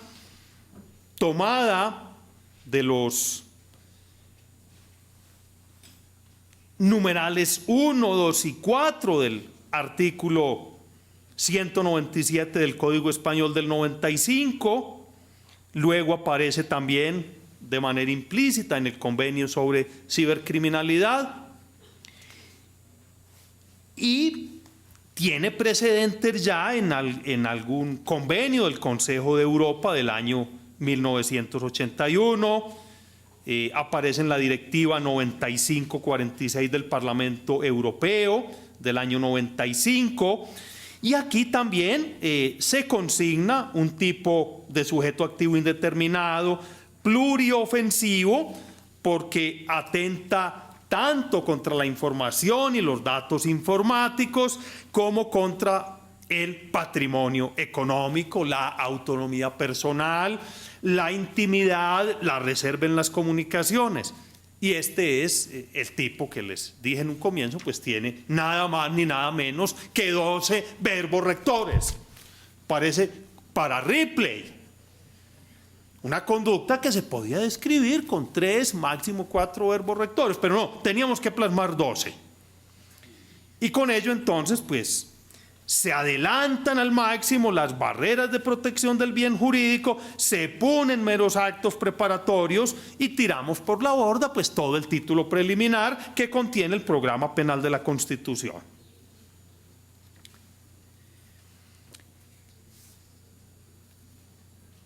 tomada de los numerales 1, 2 y 4 del artículo 197 del Código Español del 95, luego aparece también de manera implícita en el Convenio sobre Cibercriminalidad y tiene precedentes ya en algún convenio del Consejo de Europa del año 1981, aparece en la Directiva 9546 del Parlamento Europeo del año 95, y aquí también se consigna un tipo de sujeto activo indeterminado pluriofensivo porque atenta tanto contra la información y los datos informáticos como contra el patrimonio económico, la autonomía personal, la intimidad, la reserva en las comunicaciones. Y este es el tipo que les dije en un comienzo, pues tiene nada más ni nada menos que 12 verbos rectores. Parece para Ripley. Una conducta que se podía describir con 3, máximo 4 verbos rectores, pero no, teníamos que plasmar 12. Y con ello entonces, pues, se adelantan al máximo las barreras de protección del bien jurídico, se ponen meros actos preparatorios y tiramos por la borda, pues, todo el título preliminar que contiene el programa penal de la Constitución.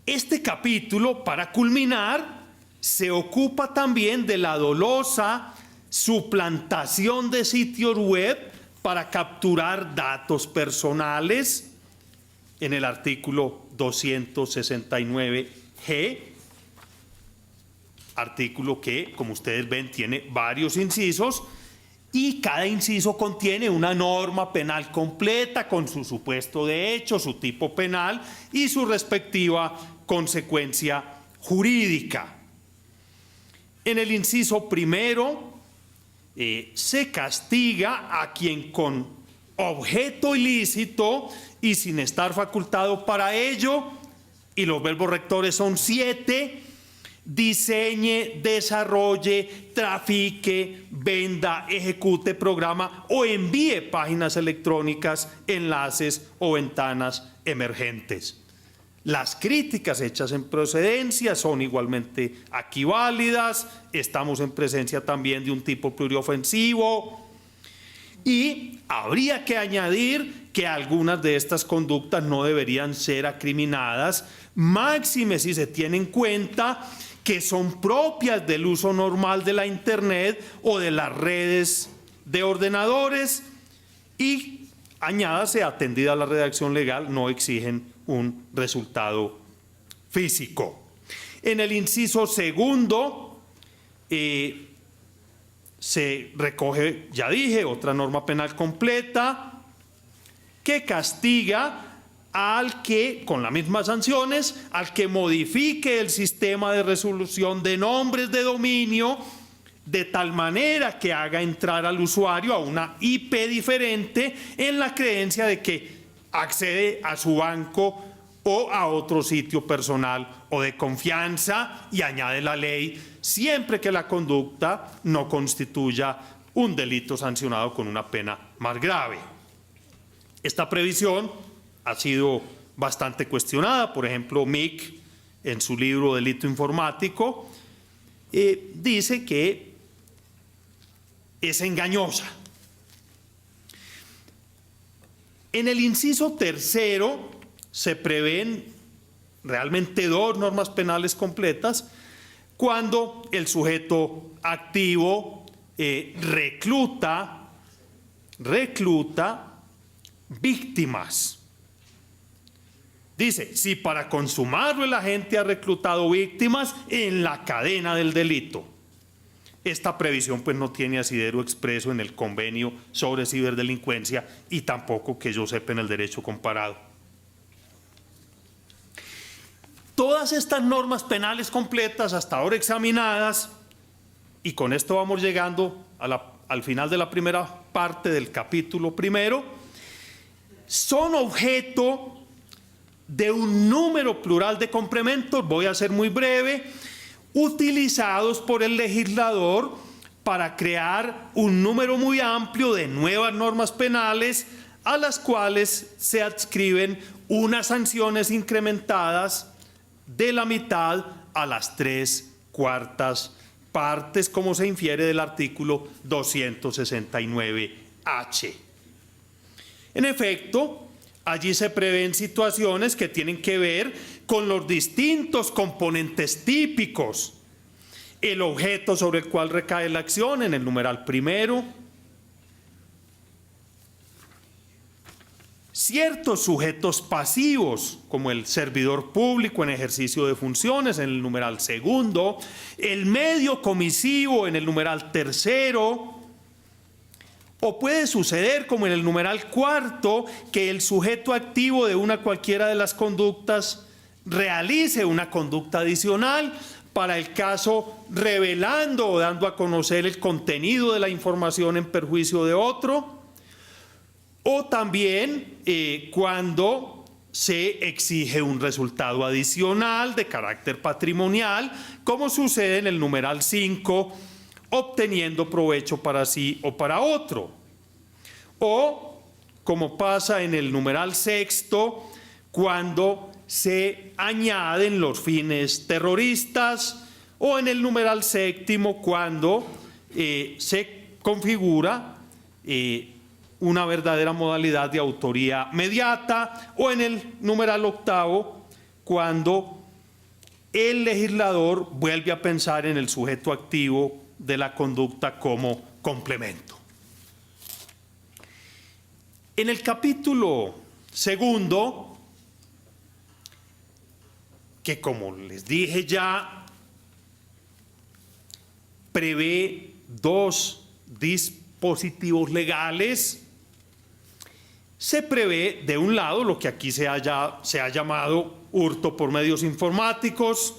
Este capítulo, para culminar, se ocupa también de la dolosa suplantación de sitios web para capturar datos personales en el artículo 269G, artículo que, como ustedes ven, tiene varios incisos y cada inciso contiene una norma penal completa con su supuesto de hecho, su tipo penal y su respectiva consecuencia jurídica. En el inciso primero se castiga a quien con objeto ilícito y sin estar facultado para ello, y los verbos rectores son 7, diseñe, desarrolle, trafique, venda, ejecute, programa o envíe páginas electrónicas, enlaces o ventanas emergentes. Las críticas hechas en procedencia son igualmente aquí válidas. Estamos en presencia también de un tipo pluriofensivo y habría que añadir que algunas de estas conductas no deberían ser acriminadas, máxime si se tiene en cuenta que son propias del uso normal de la Internet o de las redes de ordenadores y, añádase, atendida la redacción legal, no exigen un resultado físico. En el inciso segundo se recoge, ya dije, otra norma penal completa que castiga al que, con las mismas sanciones, al que modifique el sistema de resolución de nombres de dominio de tal manera que haga entrar al usuario a una IP diferente en la creencia de que accede a su banco o a otro sitio personal o de confianza, y añade la ley, siempre que la conducta no constituya un delito sancionado con una pena más grave. Esta previsión ha sido bastante cuestionada. Por ejemplo, Mick, en su libro Delito Informático, dice que es engañosa. En el inciso tercero se prevén realmente dos normas penales completas cuando el sujeto activo recluta víctimas. Dice, si para consumarlo el agente ha reclutado víctimas en la cadena del delito. Esta previsión pues no tiene asidero expreso en el convenio sobre ciberdelincuencia y tampoco, que yo sepa, en el derecho comparado. Todas estas normas penales completas hasta ahora examinadas, y con esto vamos llegando al final de la primera parte del capítulo primero, son objeto de un número plural de complementos, voy a ser muy breve, utilizados por el legislador para crear un número muy amplio de nuevas normas penales a las cuales se adscriben unas sanciones incrementadas de la mitad a las 3/4 partes, como se infiere del artículo 269H. En efecto, allí se prevén situaciones que tienen que ver con los distintos componentes típicos, el objeto sobre el cual recae la acción en el numeral primero, ciertos sujetos pasivos como el servidor público en ejercicio de funciones en el numeral segundo, el medio comisivo en el numeral tercero. O puede suceder, como en el numeral cuarto, que el sujeto activo de una cualquiera de las conductas realice una conducta adicional, para el caso revelando o dando a conocer el contenido de la información en perjuicio de otro, o también cuando se exige un resultado adicional de carácter patrimonial, como sucede en el numeral 5, obteniendo provecho para sí o para otro, o como pasa en el numeral sexto, cuando se añaden los fines terroristas, o en el numeral séptimo, cuando se configura una verdadera modalidad de autoría mediata, o en el numeral octavo, cuando el legislador vuelve a pensar en el sujeto activo de la conducta como complemento. En el capítulo segundo, que como les dije ya, prevé dos dispositivos legales, se prevé de un lado lo que aquí se ha llamado hurto por medios informáticos,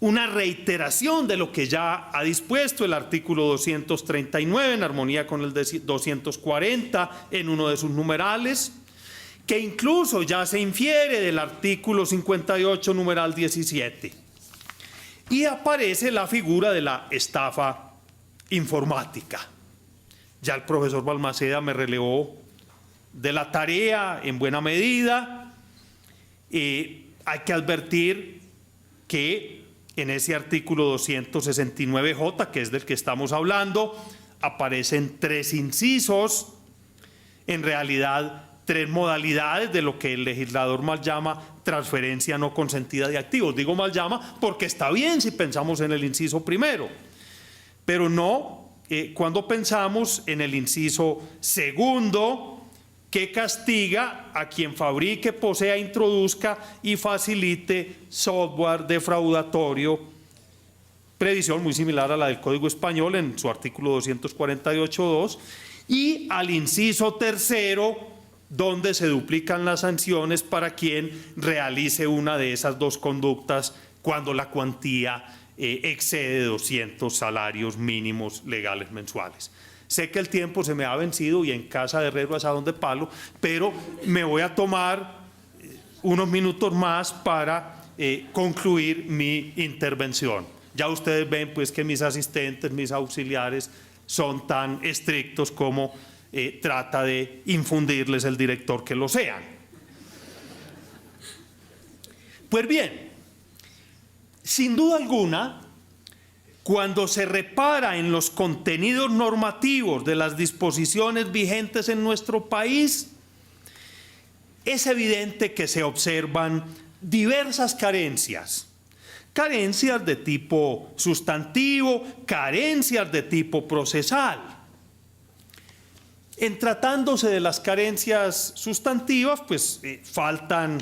una reiteración de lo que ya ha dispuesto el artículo 239 en armonía con el 240 en uno de sus numerales, que incluso ya se infiere del artículo 58 numeral 17, y aparece la figura de la estafa informática. Ya el profesor Balmaceda me relevó de la tarea en buena medida. Hay que advertir que en ese artículo 269J, que es del que estamos hablando, aparecen tres incisos, en realidad tres modalidades de lo que el legislador mal llama transferencia no consentida de activos. Digo mal llama porque está bien si pensamos en el inciso primero, pero no cuando pensamos en el inciso segundo, que castiga a quien fabrique, posea, introduzca y facilite software defraudatorio, previsión muy similar a la del Código Español en su artículo 248.2, y al inciso tercero, donde se duplican las sanciones para quien realice una de esas dos conductas cuando la cuantía excede 200 salarios mínimos legales mensuales. Sé que el tiempo se me ha vencido y en casa de herrero asadón de palo, pero me voy a tomar unos minutos más para concluir mi intervención. Ya ustedes ven pues que mis asistentes, mis auxiliares son tan estrictos como trata de infundirles el director que lo sean. Pues bien, sin duda alguna, cuando se repara en los contenidos normativos de las disposiciones vigentes en nuestro país, es evidente que se observan diversas carencias. Carencias de tipo sustantivo, carencias de tipo procesal. En tratándose de las carencias sustantivas, pues faltan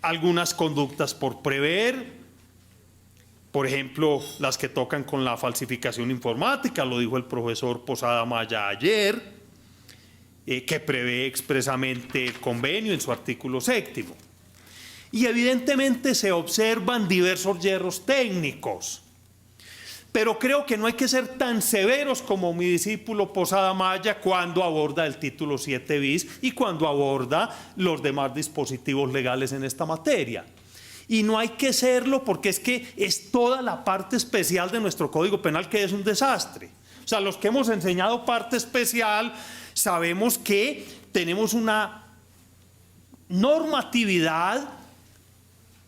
algunas conductas por prever, por ejemplo, las que tocan con la falsificación informática, lo dijo el profesor Posada Maya ayer, que prevé expresamente el convenio en su artículo 7º. Y evidentemente se observan diversos hierros técnicos, pero creo que no hay que ser tan severos como mi discípulo Posada Maya cuando aborda el título 7 bis y cuando aborda los demás dispositivos legales en esta materia. Y no hay que serlo porque es que es toda la parte especial de nuestro Código Penal que es un desastre. O sea, los que hemos enseñado parte especial sabemos que tenemos una normatividad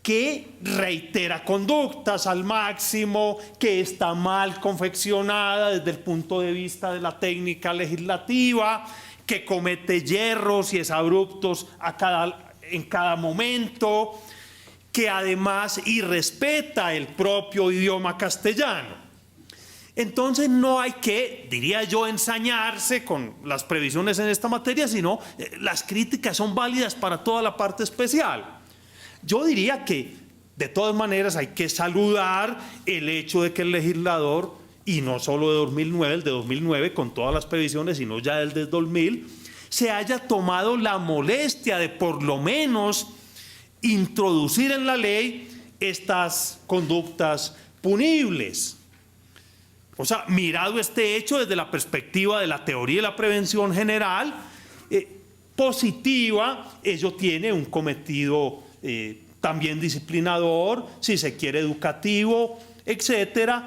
que reitera conductas al máximo, que está mal confeccionada desde el punto de vista de la técnica legislativa, que comete yerros y exabruptos en cada momento, que además irrespeta el propio idioma castellano. Entonces no hay que, diría yo, ensañarse con las previsiones en esta materia, sino las críticas son válidas para toda la parte especial. Yo diría que de todas maneras hay que saludar el hecho de que el legislador, y no solo de 2009, el de 2009 con todas las previsiones, sino ya el de 2000, se haya tomado la molestia de por lo menos introducir en la ley estas conductas punibles. O sea, mirado este hecho desde la perspectiva de la teoría de la prevención general, positiva, ello tiene un cometido también disciplinador, si se quiere educativo, etcétera,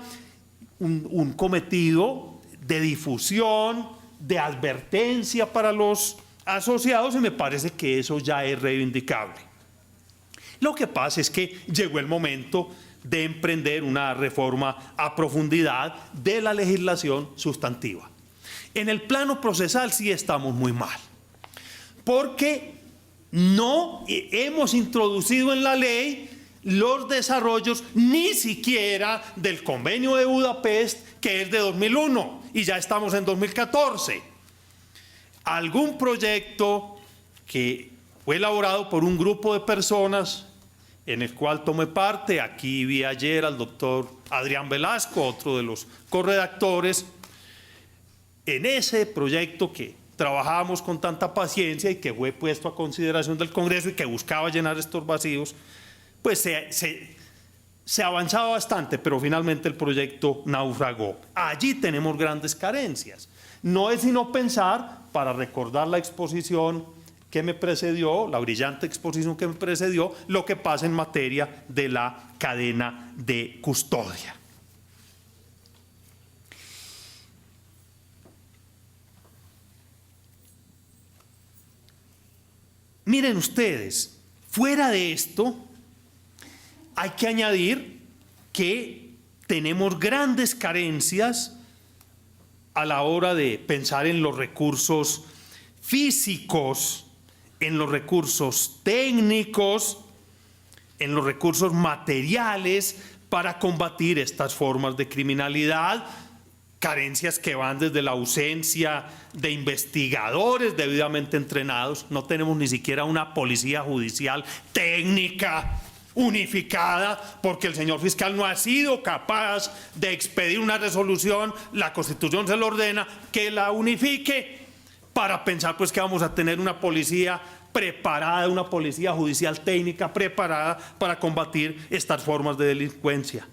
un cometido de difusión, de advertencia para los asociados, y me parece que eso ya es reivindicable. Lo que pasa es que llegó el momento de emprender una reforma a profundidad de la legislación sustantiva. En el plano procesal sí estamos muy mal, porque no hemos introducido en la ley los desarrollos ni siquiera del Convenio de Budapest, que es de 2001, y ya estamos en 2014. Algún proyecto que fue elaborado por un grupo de personas en el cual tomé parte, aquí vi ayer al doctor Adrián Velasco, otro de los corredactores, en ese proyecto que trabajamos con tanta paciencia y que fue puesto a consideración del Congreso y que buscaba llenar estos vacíos, pues se avanzaba bastante, pero finalmente el proyecto naufragó. Allí tenemos grandes carencias. No es sino pensar, para recordar la exposición que me precedió, la brillante exposición que me precedió, lo que pasa en materia de la cadena de custodia. Miren ustedes, fuera de esto, hay que añadir que tenemos grandes carencias a la hora de pensar en los recursos físicos, en los recursos técnicos, en los recursos materiales para combatir estas formas de criminalidad, carencias que van desde la ausencia de investigadores debidamente entrenados. No tenemos ni siquiera una policía judicial técnica unificada, porque el señor fiscal no ha sido capaz de expedir una resolución, la Constitución se lo ordena, que la unifique para pensar pues que vamos a tener una policía preparada, una policía judicial técnica preparada para combatir estas formas de delincuencia.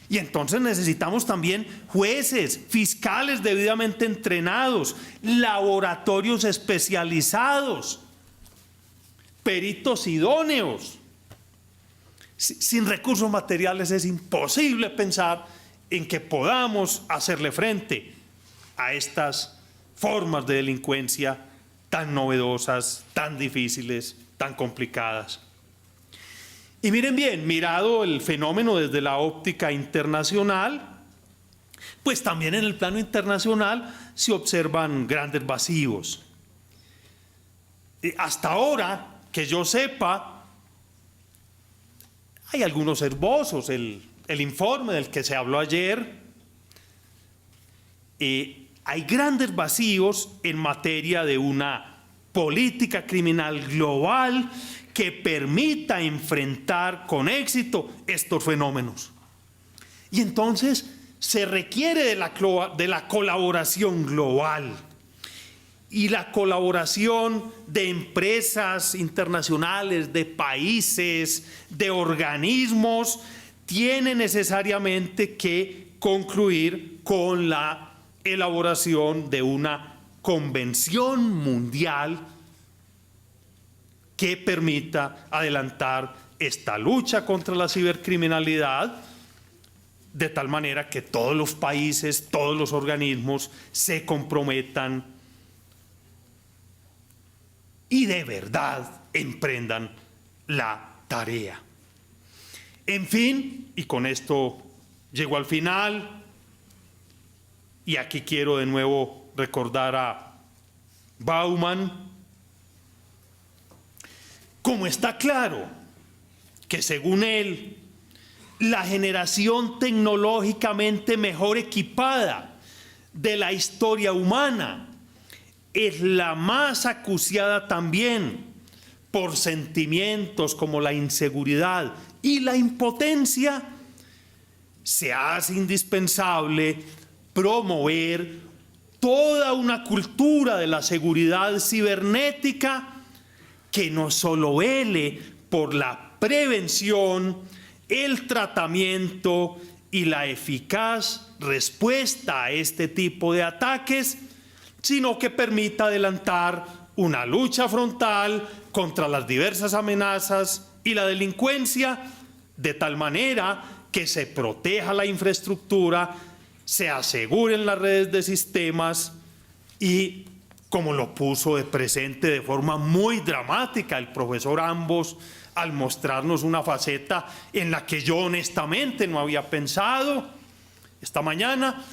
Y entonces necesitamos también jueces, fiscales debidamente entrenados, laboratorios especializados, peritos idóneos. Sin recursos materiales es imposible pensar en que podamos hacerle frente a estas formas de delincuencia tan novedosas, tan difíciles, tan complicadas. Y miren bien, mirado el fenómeno desde la óptica internacional, pues también en el plano internacional se observan grandes vacíos. Hasta ahora, que yo sepa, hay algunos esbozos, el informe del que se habló ayer, hay grandes vacíos en materia de una política criminal global que permita enfrentar con éxito estos fenómenos. Y entonces se requiere de la colaboración global y la colaboración de empresas internacionales, de países, de organismos, tiene necesariamente que concluir con la elaboración de una convención mundial que permita adelantar esta lucha contra la cibercriminalidad, de tal manera que todos los países, todos los organismos se comprometan y de verdad emprendan la tarea. En fin, y con esto llego al final, y aquí quiero de nuevo recordar a Bauman. Como está claro que según él, la generación tecnológicamente mejor equipada de la historia humana es la más acuciada también por sentimientos como la inseguridad y la impotencia, se hace indispensable promover toda una cultura de la seguridad cibernética que no solo vele por la prevención, el tratamiento y la eficaz respuesta a este tipo de ataques, sino que permita adelantar una lucha frontal contra las diversas amenazas y la delincuencia, de tal manera que se proteja la infraestructura, se aseguren las redes de sistemas y, como lo puso de presente de forma muy dramática el profesor Ambos al mostrarnos una faceta en la que yo honestamente no había pensado esta mañana,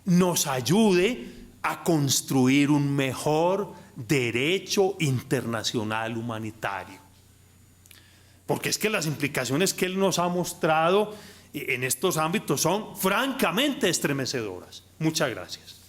nos ayude a construir un mejor derecho internacional humanitario. Porque es que las implicaciones que él nos ha mostrado en estos ámbitos son francamente estremecedoras. Muchas gracias.